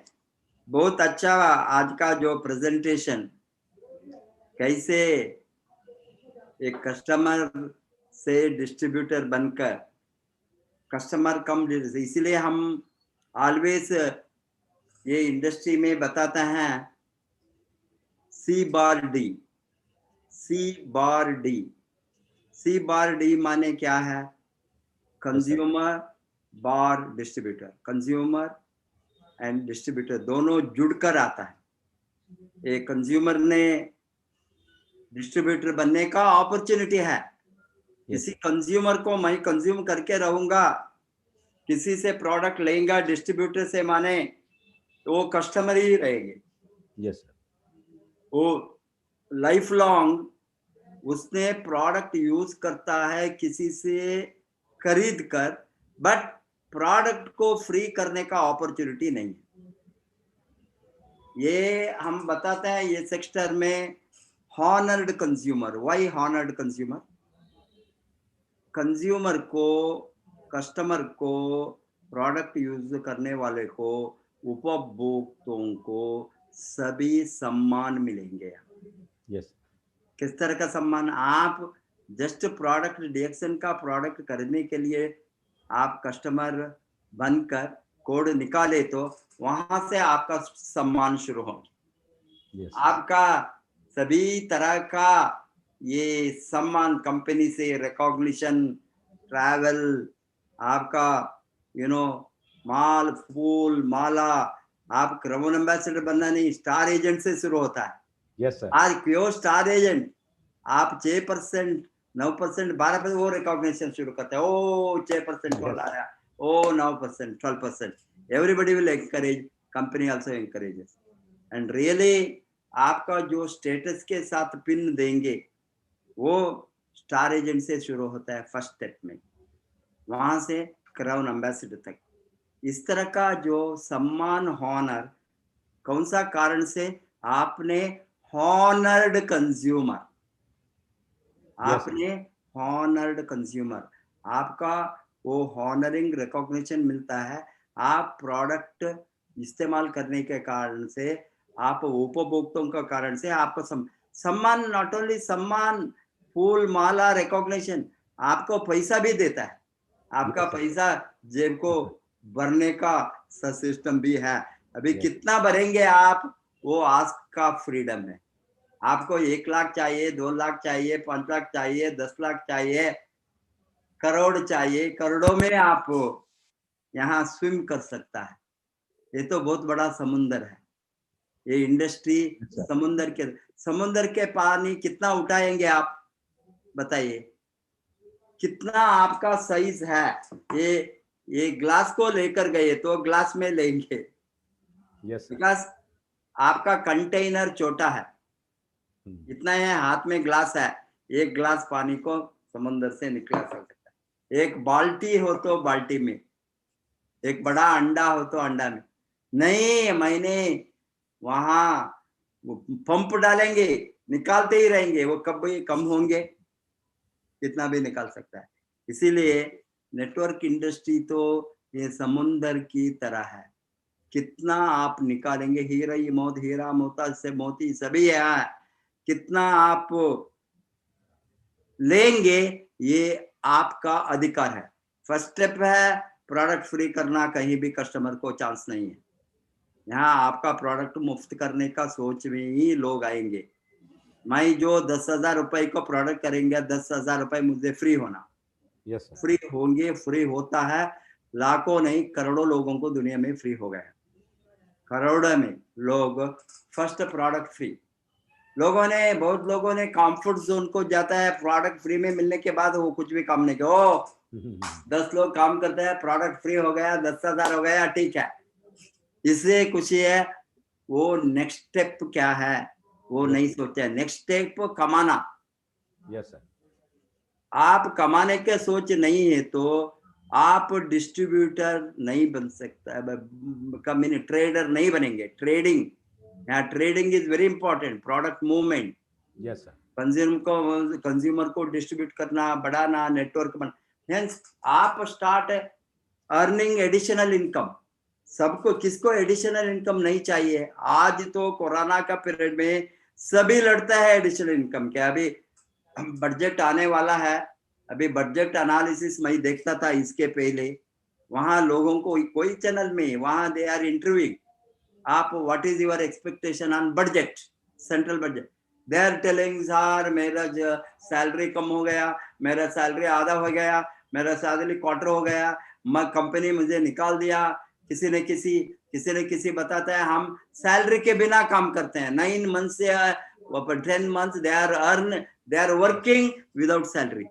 Speaker 3: बहुत अच्छा आज का जो प्रेजेंटेशन, कैसे एक कस्टमर से डिस्ट्रीब्यूटर बनकर कस्टमर कम, इसीलिए हम ऑलवेज ये इंडस्ट्री में बताते हैं C/D, C/D। C/D माने क्या है? Consumer bar distributor, consumer and distributor दोनों जुड़कर आता है। एक कंज्यूमर ने डिस्ट्रीब्यूटर बनने का अपॉर्चुनिटी है। किसी कंज्यूमर को मैं कंज्यूम करके रहूंगा, किसी से प्रोडक्ट लेंगे डिस्ट्रीब्यूटर से, माने तो वो कस्टमर ही रहेंगे।
Speaker 2: Yes sir.
Speaker 3: वो लाइफ लॉन्ग उसने प्रोडक्ट यूज करता है किसी से खरीद कर, बट प्रोडक्ट को फ्री करने का अपॉर्चुनिटी नहीं है। ये हम बताते हैं ये सेक्टर में honoured consumer. Why honoured consumer? Consumer को, कस्टमर को, प्रोडक्ट यूज करने वाले को, उपभोक्ताओं को सभी सम्मान मिलेंगे।
Speaker 2: यस।
Speaker 3: किस तरह का सम्मान? आप जस्ट प्रोडक्ट, डीएक्सएन का प्रोडक्ट खरीदने के लिए आप कस्टमर बनकर कोड निकाले तो वहां से आपका सम्मान शुरू हो।
Speaker 2: Yes.
Speaker 3: आपका सभी तरह का ये सम्मान, कंपनी से रिकॉग्निशन, ट्रैवल, आपका माल, फूल, माला, आप क्रमाउन एम्बेसडर बनना नहीं, स्टार एजेंट से शुरू होता है।
Speaker 2: Yes, sir.
Speaker 3: आज क्यों स्टार एजेंट, आप 6%, 9%, 12% वो रिकॉग्निशन शुरू करते हैं। ओ 6% कॉल आया, ओ 9%, 12%, everybody will encourage, company also encourages. And really आपका जो स्टेटस के साथ पिन देंगे वो स्टार एजेंट से शुरू होता है फर्स्ट स्टेप में, वहां से क्राउन एम्बेसडर तक। इस तरह का जो सम्मान, हॉनर, कौन सा कारण से? आपने हॉनर्ड कंज्यूमर, आपने हॉनर्ड कंज्यूमर, आपका वो हॉनरिंग रिकॉग्निशन मिलता है। आप प्रोडक्ट इस्तेमाल करने के कारण से, आप उपभोक्ताओं का कारण से आपको सम्मान, नॉट ओनली सम्मान, फूल, माला, रिकॉग्निशन, आपको पैसा भी देता है। आपका पैसा जेब को भरने का सिस्टम भी है। अभी कितना भरेंगे आप, वो आज का फ्रीडम है। आपको 1 लाख चाहिए, 2 लाख चाहिए, 5 लाख चाहिए, 10 लाख चाहिए, करोड़ चाहिए, करोड़ों में आप यहाँ स्विम कर सकता है। ये तो बहुत बड़ा समुंदर है, ये इंडस्ट्री। समुंदर के पानी कितना उठाएंगे आप, बताइए, कितना आपका साइज है? ये ग्लास को लेकर गए तो ग्लास में लेंगे, बिकॉज आपका कंटेनर छोटा है, इतना है, हाथ में ग्लास है, 1 ग्लास पानी को समुंदर से निकला सकता है। एक बाल्टी हो तो बाल्टी में, एक बड़ा अंडा हो तो अंडा में नहीं। मैंने वहां पंप डालेंगे, निकालते ही रहेंगे, वो कभी कम होंगे, कितना भी निकाल सकता है। इसीलिए नेटवर्क इंडस्ट्री तो ये समुंदर की तरह है, कितना आप निकालेंगे, हीरा मोती से मोती सभी है, कितना आप लेंगे, ये आपका अधिकार है। फर्स्ट स्टेप है प्रोडक्ट फ्री करना, कहीं भी कस्टमर को चांस नहीं है। यहाँ आपका प्रोडक्ट मुफ्त करने का सोच में ही लोग आएंगे। मैं जो 10,000 रुपए को प्रोडक्ट करेंगे, 10,000 रुपए मुझे फ्री होना, फ्री होंगे, फ्री होता है। लाखों नहीं, करोड़ों लोगों को दुनिया में फ्री हो गया, करोड़ों में लोग फर्स्ट प्रोडक्ट फ्री। बहुत लोगों ने कंफर्ट जोन को जाता है, प्रोडक्ट फ्री में मिलने के बाद वो कुछ भी काम नहीं किया। 10 लोग काम करते हैं, प्रोडक्ट फ्री हो गया, 10,000 हो गया, ठीक है, इससे खुशी है। वो नेक्स्ट स्टेप क्या है वो नहीं सोचा है। नेक्स्ट स्टेप कमाना। आप कमाने के सोच नहीं है तो आप डिस्ट्रीब्यूटर नहीं बन सकता, ट्रेडर नहीं बनेंगे। Trading is very important. Product movement, consumer को डिस्ट्रीब्यूट करना, बढ़ाना, नेटवर्क बना, हेंस आप स्टार्ट अर्निंग एडिशनल इनकम। सबको, किसको एडिशनल इनकम नहीं चाहिए? आज तो कोरोना का पीरियड में सभी लड़ता है एडिशनल इनकम के। अभी बजट आने वाला है, अभी बजट एनालिसिस मैं देखता था इसके पहले, वहां लोगों को कोई चैनल में, वहां दे आर इंटरव्यूइंग, आप what is your expectation on budget, central budget. They are telling sir मेरा सैलरी कम हो गया, मेरा सैलरी आधा हो गया, मेरा सैलरी क्वार्टर हो गया, कंपनी मुझे निकाल दिया। किसी ने किसी बताता है हम सैलरी के बिना काम करते हैं, 9 मंथ से 10 month they are working without salary.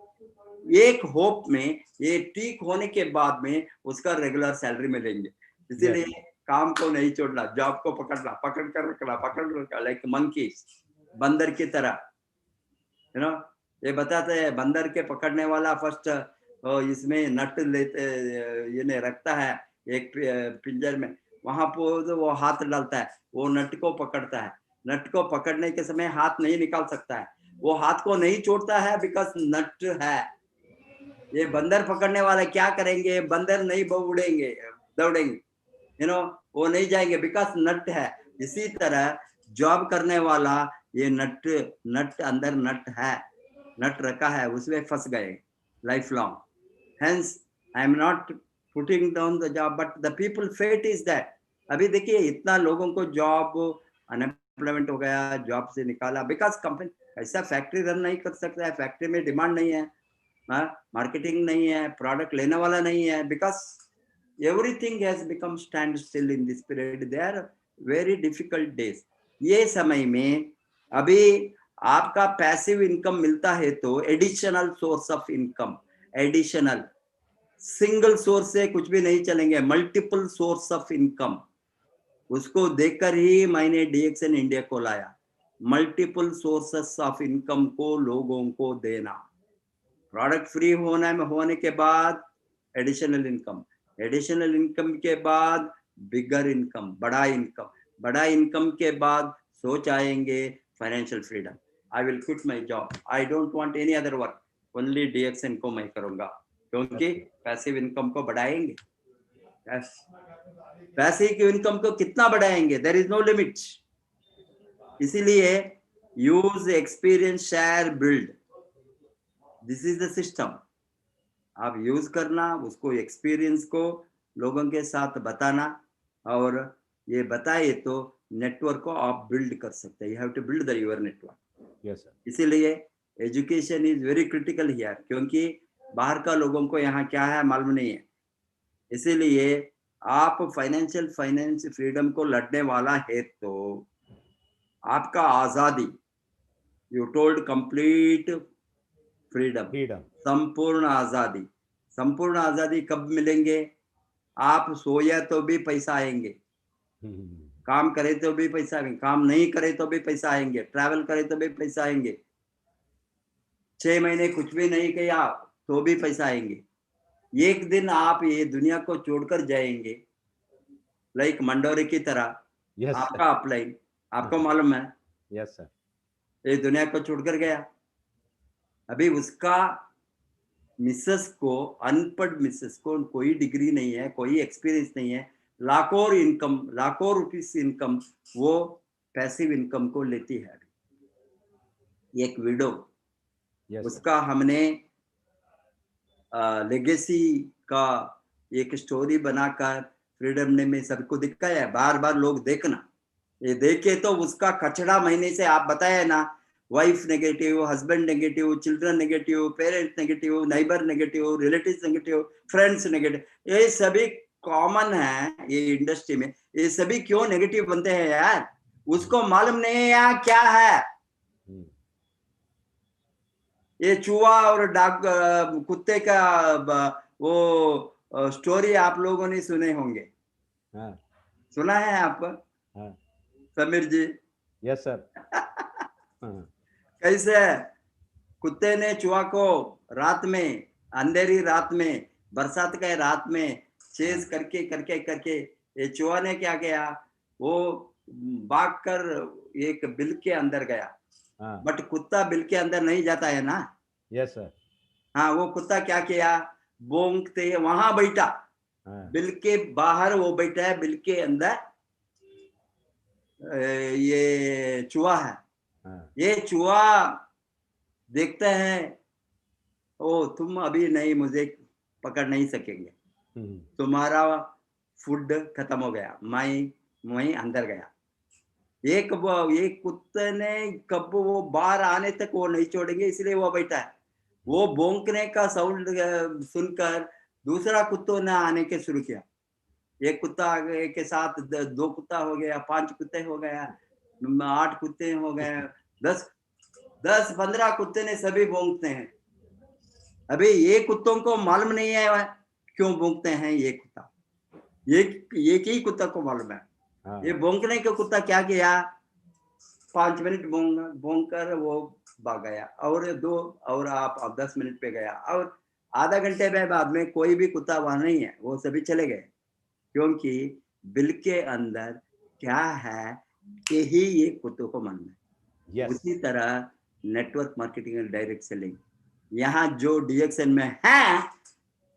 Speaker 3: एक होप में ये ठीक होने के बाद में उसका रेगुलर सैलरी मिलेंगे। इसीलिए काम को नहीं छोड़ना, जॉब को पकड़ना, पकड़ कर रखना, लाइक मंकी, बंदर की तरह। ये बताते हैं बंदर के पकड़ने वाला फर्स्ट इसमें नट लेते, ये रखता है एक पिंजर में, वहां पर वो हाथ डालता है, वो नट को पकड़ता है। नट को पकड़ने के समय हाथ नहीं निकाल सकता है, वो हाथ को नहीं छोड़ता है बिकॉज नट है। ये बंदर पकड़ने वाला क्या करेंगे? बंदर नहीं उड़ेंगे, दौड़ेंगे, वो नहीं जाएंगे बिकॉज नट है। इसी तरह जॉब करने वाला, ये नट अंदर नट है, नट रखा है, उसमें फंस गए life long. Hence I am not putting down the job, but the people fate is that. अभी देखिए इतना लोगों को जॉब, अनएम्प्लॉयमेंट हो गया, जॉब से निकाला, बिकॉज कंपनी ऐसा फैक्ट्री रन नहीं कर सकता है, फैक्ट्री में डिमांड नहीं है, मार्केटिंग नहीं है, प्रोडक्ट लेने वाला नहीं है, because everything has become stand still in this period. They are very difficult days. ये समय में अभी आपका पैसिव इनकम मिलता है तो additional source of income, additional, single source से कुछ भी नहीं चलेंगे, मल्टीपल सोर्स ऑफ इनकम, उसको देखकर ही मैंने डीएक्सएन इंडिया को लाया। मल्टीपल सोर्सेस ऑफ इनकम को लोगों को देना, प्रोडक्ट फ्री होने के बाद एडिशनल इनकम, एडिशनल इनकम के बाद बिगर इनकम, बड़ा इनकम, बड़ा इनकम के बाद सोच आएंगे financial freedom. I will quit my job, I don't want any other work, only DXN को मैं करूंगा, क्योंकि पैसिव इनकम को बढ़ाएंगे। पैसिव इनकम को कितना बढ़ाएंगे, देयर इज नो लिमिट। इसीलिए use, experience, share, build, this is the system. आप यूज करना, उसको एक्सपीरियंस को लोगों के साथ बताना, और ये बताए तो नेटवर्क को आप बिल्ड कर सकते हैं। You have to build the your network.
Speaker 2: Yes sir.
Speaker 3: इसीलिए education is very critical here, क्योंकि बाहर का लोगों को यहाँ क्या है मालूम नहीं है। इसीलिए आप फाइनेंस फ्रीडम को लड़ने वाला है तो आपका आजादी, यू टोल्ड कंप्लीट फ्रीडम, संपूर्ण आजादी। संपूर्ण आजादी कब मिलेंगे? आप सोया तो भी पैसा आएंगे, काम करे तो भी पैसा आएंगे, काम नहीं करे तो भी पैसा आएंगे, ट्रैवल करे तो भी पैसा आएंगे, 6 महीने कुछ भी नहीं किया तो भी पैसा आएंगे। एक दिन आप ये दुनिया को छोड़कर जाएंगे, लाइक मंडोरे की तरह।
Speaker 2: yes,
Speaker 3: आपका अपलाइन, आपको मालूम है?
Speaker 2: Yes sir.
Speaker 3: ये दुनिया को छोड़कर गया। अभी उसका मिसेस को, अनपढ़ मिसेस को, कोई डिग्री नहीं है, कोई एक्सपीरियंस नहीं है, लाखों इनकम, लाखों रुपीस इनकम, वो पैसिव इनकम को लेती है। अभी एक विडो, उसका हमने लेगेसी का एक स्टोरी बनाकर फ्रीडम डे में सबको दिखाया है। बार बार लोग देखना, ये देखे तो उसका कचड़ा महीने से आप बताया ना, wife negative, husband negative, children negative, parents negative, neighbour negative, relatives negative, friends negative, ये सभी कॉमन है ये इंडस्ट्री में। ये सभी क्यों नेगेटिव बनते हैं यार? उसको मालूम नहीं है यार क्या है। ये चूहा और डाक, कुत्ते का वो स्टोरी आप लोगों ने सुने होंगे। सुना है आप? समीर जी?
Speaker 2: Yes sir.
Speaker 3: कैसे कुत्ते ने चूहा को रात में, अंधेरी रात में, बरसात के रात में चेज करके करके करके ये चूहा ने क्या किया, वो भागकर एक बिल के अंदर गया। बट कुत्ता बिल के अंदर नहीं जाता है ना।
Speaker 2: Yes sir.
Speaker 3: हाँ, वो कुत्ता क्या किया, भौंकते वहां बैठा, बिल के बाहर वो बैठा है, बिल के अंदर ये चूहा है। ये चूहा देखता है, ओ तुम अभी नहीं, मुझे पकड़ नहीं सकेंगे, तुम्हारा फूड खत्म हो गया, मैं अंदर गया। एक कुत्ते ने कब वो बाहर आने तक वो नहीं छोड़ेंगे, इसलिए वो बैठा है। वो भौंकने का साउंड सुनकर दूसरा कुत्तों ने आने के शुरू किया। एक कुत्ता के साथ 2 कुत्ता हो गया, 5 कुत्ते हो गया, 8 कुत्ते हो गए, 10-15 कुत्ते ने सभी भौंकते हैं। अभी ये कुत्तों को मालूम नहीं है क्यों भौंकते हैं। ये कुत्ता, एक ही कुत्ता को मालूम है। ये भौंकने का कुत्ता क्या किया, 5 मिनट भौंक कर वो भाग गया, और आप 10 मिनट पे गया, और आधा घंटे में बाद में कोई भी कुत्ता वहां नहीं है, वो सभी चले गए। क्योंकि बिल के अंदर क्या है यही ये कुत्तों को मालूम है। उसी तरह network marketing and direct selling, यहाँ जो डीएक्सएन में है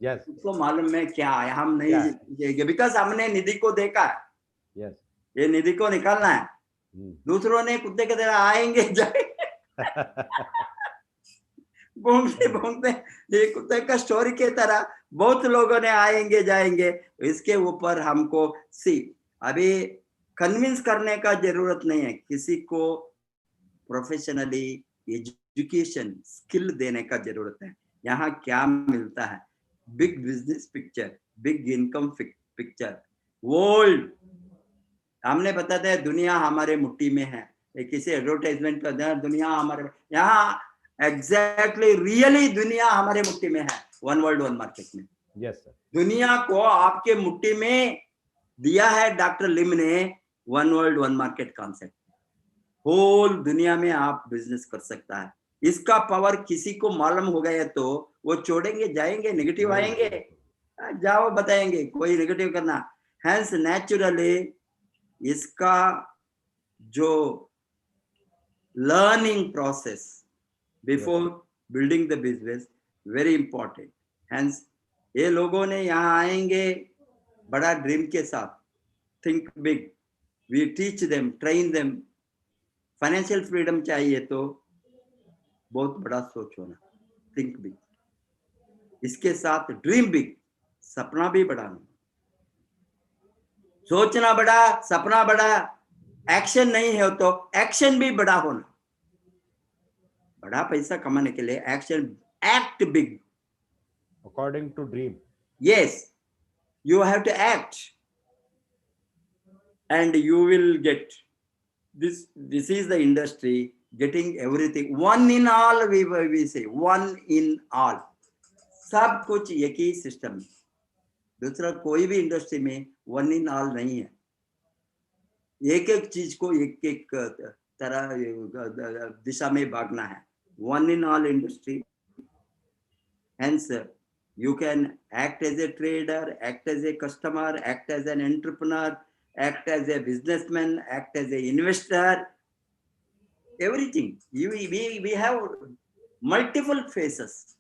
Speaker 3: उसको मालूम है क्या है, हम नहीं, बिकॉज हमने निधि को देखा है। ये निधि को निकालना है। दूसरों ने कुत्ते की तरह आएंगे जाएंगे घूमते घूमते एक कुत्ते का स्टोरी के तरह बहुत लोगों ने आएंगे जाएंगे। इसके ऊपर हमको अभी कन्विंस करने का जरूरत नहीं है, किसी को प्रोफेशनली एजुकेशन स्किल देने का जरूरत है। यहाँ क्या मिलता है? Big business picture, big income picture, world हमने बताते हैं दुनिया हमारे मुट्ठी में है। किसी एडवर्टाइजमेंट का दुनिया हमारे, यहाँ एग्जैक्टली रियली दुनिया हमारे मुट्ठी में है। वन वर्ल्ड वन मार्केट में
Speaker 2: यस सर,
Speaker 3: दुनिया को आपके मुट्ठी में दिया है डॉक्टर लिम ने। One world one market concept, whole दुनिया में आप बिजनेस कर सकता है। इसका पावर किसी को मालूम हो गया तो वो छोड़ेंगे, जाएंगे, नेगेटिव आएंगे, जाओ बताएंगे कोई नेगेटिव करना। हैंस नेचुरली इसका जो learning process before building the business very important. Hence ये लोगों ने यहाँ आएंगे बड़ा ड्रीम के साथ, think big, we teach them, train them. Financial freedom चाहिए तो बहुत बड़ा सोच होना, थिंक बिग, इसके साथ ड्रीम बिग, सपना भी बढ़ाना, सोचना बड़ा, सपना बड़ा, एक्शन नहीं है तो एक्शन भी बड़ा होना। बड़ा पैसा कमाने के लिए action, act big
Speaker 2: according to dream.
Speaker 3: yes, you have to act and you will get this is the industry getting everything one in all, we say one in all, सब कुछ एक ही सिस्टम है। दूसरा कोई भी इंडस्ट्री में one in all नहीं है। एक एक चीज को एक एक तरह दिशा में भागना है। One in all industry, hence you can act as a trader, act as a customer, act as an entrepreneur, act as a businessman, act as an investor, everything. We have multiple phases.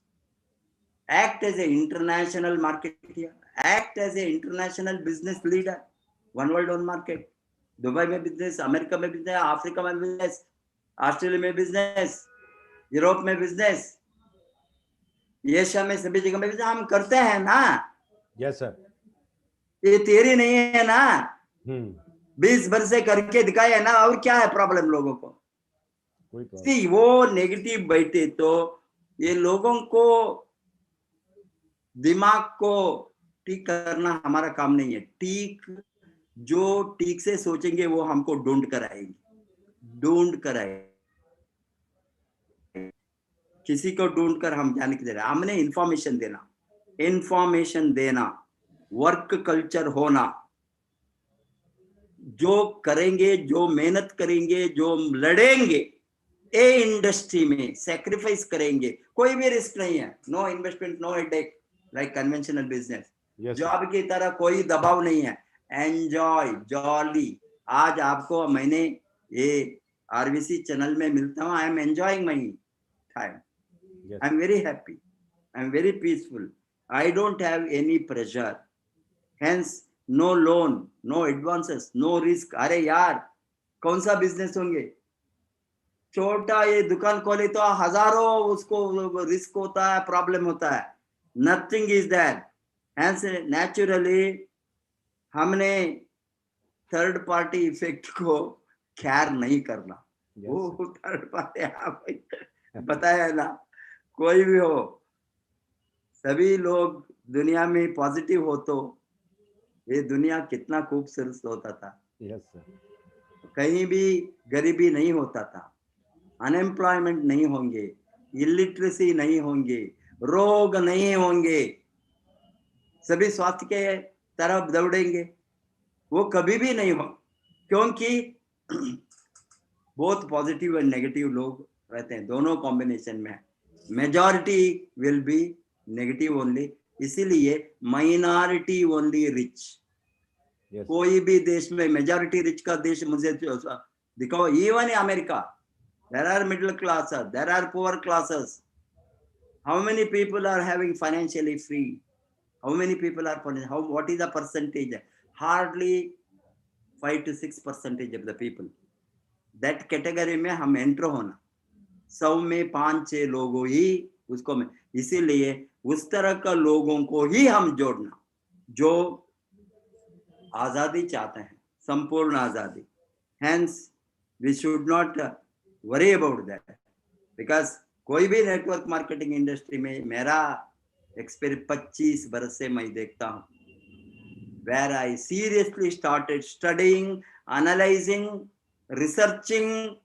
Speaker 3: Act as an international marketeer, act as an international business leader, one world one market. Dubai में business, America में business, Africa में business, Australia में business, Europe में business, Asia में सभी जगह में business हम करते हैं ना।
Speaker 2: यस सर,
Speaker 3: ये तेरी नहीं है ना, 20 वर्ष से करके दिखाया है ना, और क्या है प्रॉब्लम लोगों को?
Speaker 2: कोई प्रॉब्लम।
Speaker 3: वो नेगेटिव बैठे तो ये लोगों को दिमाग को ठीक करना हमारा काम नहीं है। ठीक जो ठीक से सोचेंगे वो हमको ढूंढ कर आएंगे, ढूंढ कर आएंगे। किसी को ढूंढ कर हम जाने के दे रहे, हमने इंफॉर्मेशन देना, वर्क कल्चर होना, जो करेंगे, जो मेहनत करेंगे, जो लड़ेंगे, ए इंडस्ट्री में सैक्रिफाइस करेंगे, कोई भी रिस्क नहीं है। No investment, no headache like conventional business. Job की तरह कोई दबाव नहीं है। Enjoy, jolly. आज आपको मैंने ये आरबीसी चैनल में मिलता हूँ, I am enjoying my time, I am very happy, I am very peaceful, I don't have any pressure, hence no loan, no advances, no risk. अरे यार कौन सा बिजनेस होंगे? छोटा ये दुकान खोले तो हजारों उसको रिस्क होता है, प्रॉब्लम होता है। Nothing is that. Hence naturally हमने थर्ड पार्टी इफेक्ट को केयर नहीं करना। वो थर्ड पार्टी बताया ना, कोई भी हो, सभी लोग दुनिया में पॉजिटिव हो तो ये दुनिया कितना खूबसूरत होता था।
Speaker 2: यस सर,
Speaker 3: कहीं भी गरीबी नहीं होता था, अनएम्प्लॉयमेंट नहीं होंगे, इलिटरेसी नहीं होंगे, रोग नहीं होंगे, सभी स्वास्थ्य के तरफ दौड़ेंगे। वो कभी भी नहीं हो, क्योंकि बहुत पॉजिटिव और नेगेटिव लोग रहते हैं, दोनों कॉम्बिनेशन में। Majority will be negative only, इसीलिए माइनॉरिटी ओनली रिच। कोई भी देश में मेजॉरिटी रिच का देश मुझे दिखाओ। Even in America there are middle classes, there are poor classes. How many people are having financially free? How many people are, what is the percentage? Hardly 5 to 6% of the people. That category में हम enter होना, 100 में 5-6 लोग ही उसको मैं, इसीलिए उस तरह का लोगों को ही हम जोड़ना जो आजादी चाहते हैं, संपूर्ण आजादी. Hence we should not worry about that because कोई भी नेटवर्क मार्केटिंग इंडस्ट्री में मेरा एक्सपीरियंस 25 बरस से मैं देखता हूँ, where I seriously started studying, analyzing, researching.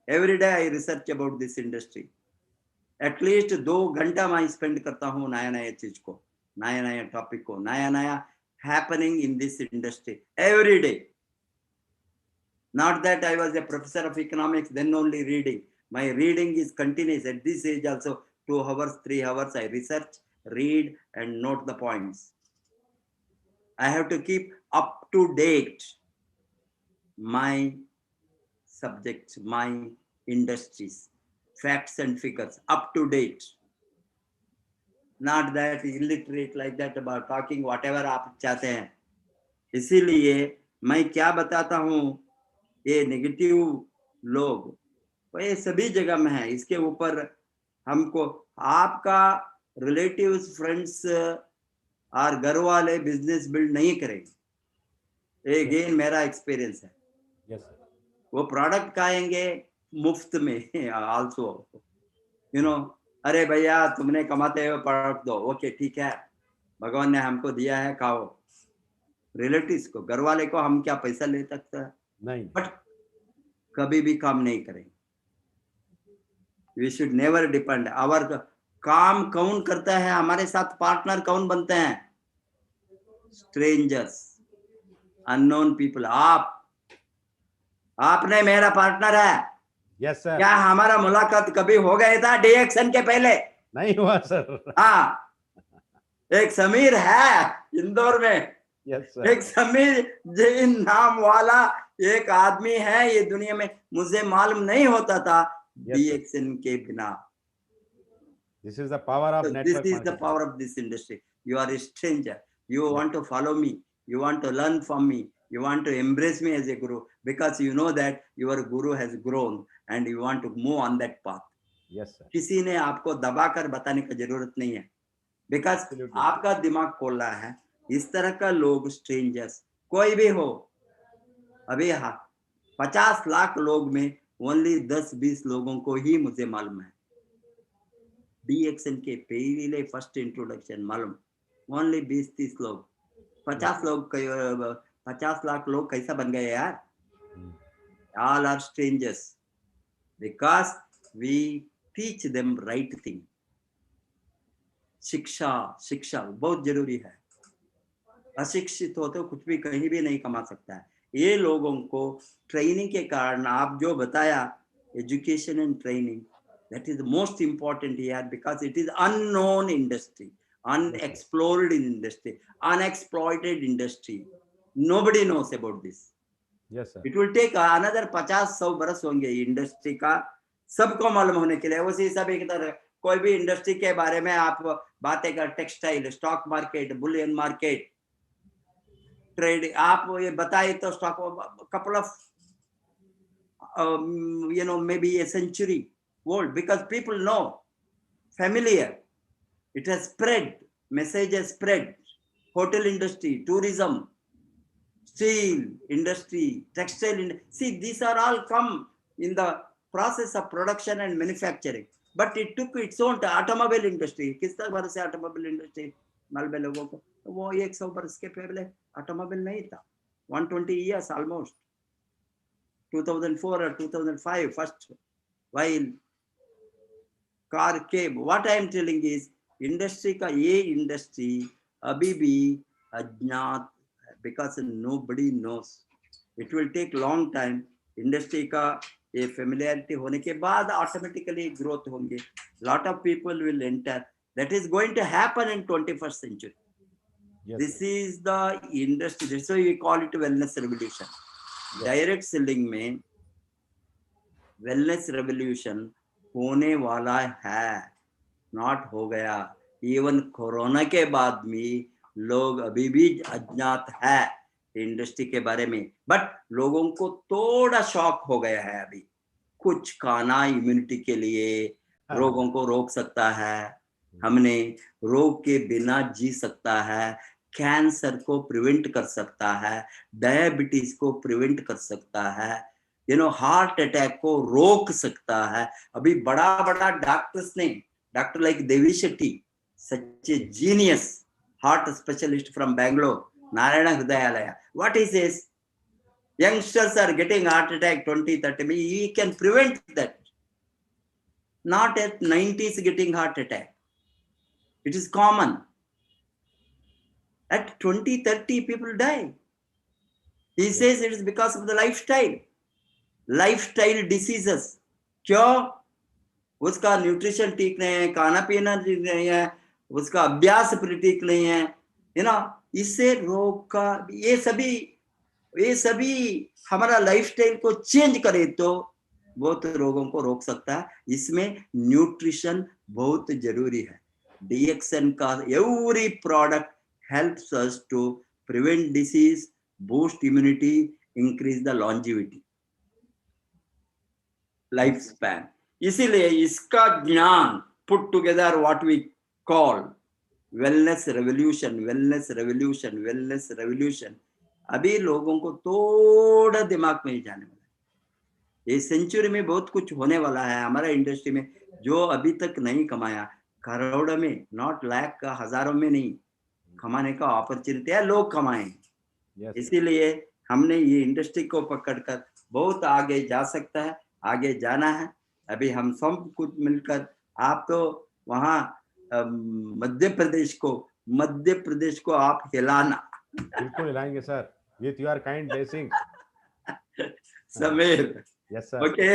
Speaker 3: Every day I research about this industry. At least 2 घंटा मैं स्पेंड करता हूँ नया चीज को, नया टॉपिक को, नया happening in this industry every day. Not that I was a professor of economics, then only reading. My reading is continuous. At this age also, 2 hours, 3 hours, I research, read, and note the points. I have to keep up to date my subjects, my industries, facts and figures, up to date. Not that illiterate like that about talking whatever आप चाहते हैं. इसीलिए मैं क्या बताता हूँ, ये negative लोग ये सभी जगह में है. इसके ऊपर हमको आपका रिलेटिव्स, फ्रेंड्स और घर वाले बिजनेस बिल्ड नहीं करेंगे. अगेन मेरा एक्सपीरियंस है.
Speaker 2: Yes, sir.
Speaker 3: वो प्रोडक्ट खाएंगे मुफ्त में आल्सो, यू नो. अरे भैया तुमने कमाते हुए प्रोडक्ट दो, ओके ठीक है, भगवान ने हमको दिया है, खाओ. रिलेटिव्स को, घर वाले को हम क्या पैसा ले सकते हैं?
Speaker 2: नहीं.
Speaker 3: बट कभी भी काम नहीं करेंगे. We should never depend. Our काम कौन करता है, हमारे साथ पार्टनर कौन बनते हैं? Strangers, unknown people. आपने मेरा पार्टनर है.
Speaker 2: Yes sir.
Speaker 3: क्या हमारा मुलाकात कभी हो गया था डीएक्शन के पहले?
Speaker 2: नहीं हुआ सर.
Speaker 3: हाँ, एक समीर है इंदौर में.
Speaker 2: Yes sir.
Speaker 3: एक समीर जैन नाम वाला एक आदमी है ये दुनिया में, मुझे मालूम नहीं होता था डीएक्शन के बिना.
Speaker 2: This is the power of
Speaker 3: So
Speaker 2: network
Speaker 3: this is the
Speaker 2: marketing.
Speaker 3: power of this industry. You are a stranger. You want to follow me. You want to learn from me. You want to embrace me as a guru because you know that your guru has grown and you want to move on that path.
Speaker 2: Yes sir.
Speaker 3: किसी ने आपको दबाकर बताने की जरूरत नहीं है, because
Speaker 2: Absolutely.
Speaker 3: आपका दिमाग खोलना है. इस तरह का लोग, स्ट्रेंजर्स कोई भी हो, अभी 50 लाख लोग में ओनली 10-20 लोगों को ही मुझे मालूम है. डीएक्शन के पहले फर्स्ट इंट्रोडक्शन मालूम, ओनली 20-30 लोग. 50 लाख लोग कैसा बन गए यार? All are strangers because we teach them right thing. शिक्षा बहुत जरूरी है. अशिक्षित हो तो कुछ भी कहीं भी नहीं कमा सकता है. ये लोगों को ट्रेनिंग के कारण, आप जो बताया, education and training, that is the most important here because it is unknown industry, unexplored industry, unexploited industry. Nobody knows about this.
Speaker 2: Yes sir.
Speaker 3: It will take another 50-100 बरस होंगे इंडस्ट्री का सबको मालूम होने के लिए. उसी सब एक तरह कोई भी इंडस्ट्री के बारे में आप बातें कर, textile, stock market, Boolean market, trade, आप ये बताए तो stock couple of maybe a century old because people know, familiar. It has spread, message has spread. Hotel industry, tourism, steel industry, textile industry. See, these are all come in the process of production and manufacturing. But it took its own automobile industry. किस तरह से automobile industry मालूम है लोगों को? वो 100 बरस के पहले automobile नहीं था. 120 years almost. 2004 or 2005 first, while car came. What I am telling is industry का ये industry अभी भी अज्ञात, because nobody knows. It will take long time. Industry का ये familiarity होने के बाद automatically growth होंगे. Lot of people will enter. That is going to happen in 21st century.
Speaker 2: Yes,
Speaker 3: This
Speaker 2: sir.
Speaker 3: is the industry. That's why we call it wellness revolution.
Speaker 2: Yes.
Speaker 3: Direct selling में wellness revolution होने वाला है, not हो गया. Even corona के बाद भी लोग अभी भी अज्ञात है इंडस्ट्री के बारे में, बट लोगों को थोड़ा शॉक हो गया है. अभी कुछ खाना इम्यूनिटी के लिए, रोगों को रोक सकता है, हमने रोग के बिना जी सकता है, कैंसर को प्रिवेंट कर सकता है, डायबिटीज को प्रिवेंट कर सकता है, हार्ट अटैक को रोक सकता है। अभी बड़ा बड़ा डॉक्टर्स ने, doctor like Devi Shetty, such A genius heart specialist from Bangalore, Narayan Hrudayalaya, what is this? Youngsters are getting heart attack 20-30. He can prevent that. Not at 90s getting heart attack. It is common. At 20-30 people die. He says it is because of the lifestyle. Lifestyle diseases. क्यों? उसका nutrition ठीक नहीं है, खाना पीना ठीक नहीं है, उसका अभ्यास ठीक नहीं है, इससे रोग का ये सभी हमारा लाइफस्टाइल को चेंज करे तो बहुत रोगों को रोक सकता है। इसमें न्यूट्रिशन बहुत जरूरी है। DXN का every product helps us to prevent disease, boost immunity, increase the longevity, life span. इसीलिए इसका ज्ञान put together what we call wellness revolution, wellness revolution, wellness revolution. अभी लोगों को थोड़ा दिमाग में ही जाने वाला है। ये सेंचुरी में बहुत कुछ होने वाला है हमारा इंडस्ट्री में, जो अभी तक नहीं कमाया, करोड़ों में, नॉट लाख का, हजारों में नहीं, कमाने का अपॉर्चुनिटी है, लोग कमाएं। इसीलिए हमने ये इंडस्ट्री को पकड़कर बहुत आगे जा सकता है, आगे जाना है। अभी हम सब कुछ मिलकर, आप तो वहाँ मध्य प्रदेश को आप हिलाना।
Speaker 2: बिल्कुल हिलाएंगे sir, with your kind blessing.
Speaker 3: Sameer,
Speaker 2: yes sir,
Speaker 3: okay,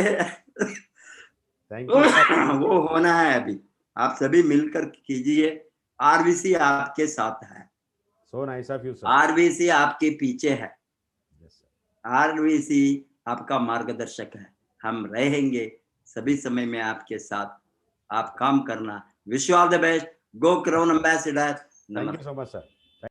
Speaker 2: thank you sir.
Speaker 3: वो होना है अभी, आप सभी मिलकर कीजिए। RVC आपके साथ है,
Speaker 2: so nice of you sir.
Speaker 3: RVC आपके पीछे है,
Speaker 2: यस सर।
Speaker 3: RVC आपका मार्गदर्शक है। हम रहेंगे सभी समय में आपके साथ, आप काम करना। Wish you all the best, go crown ambassador.
Speaker 2: Thank you so much sir.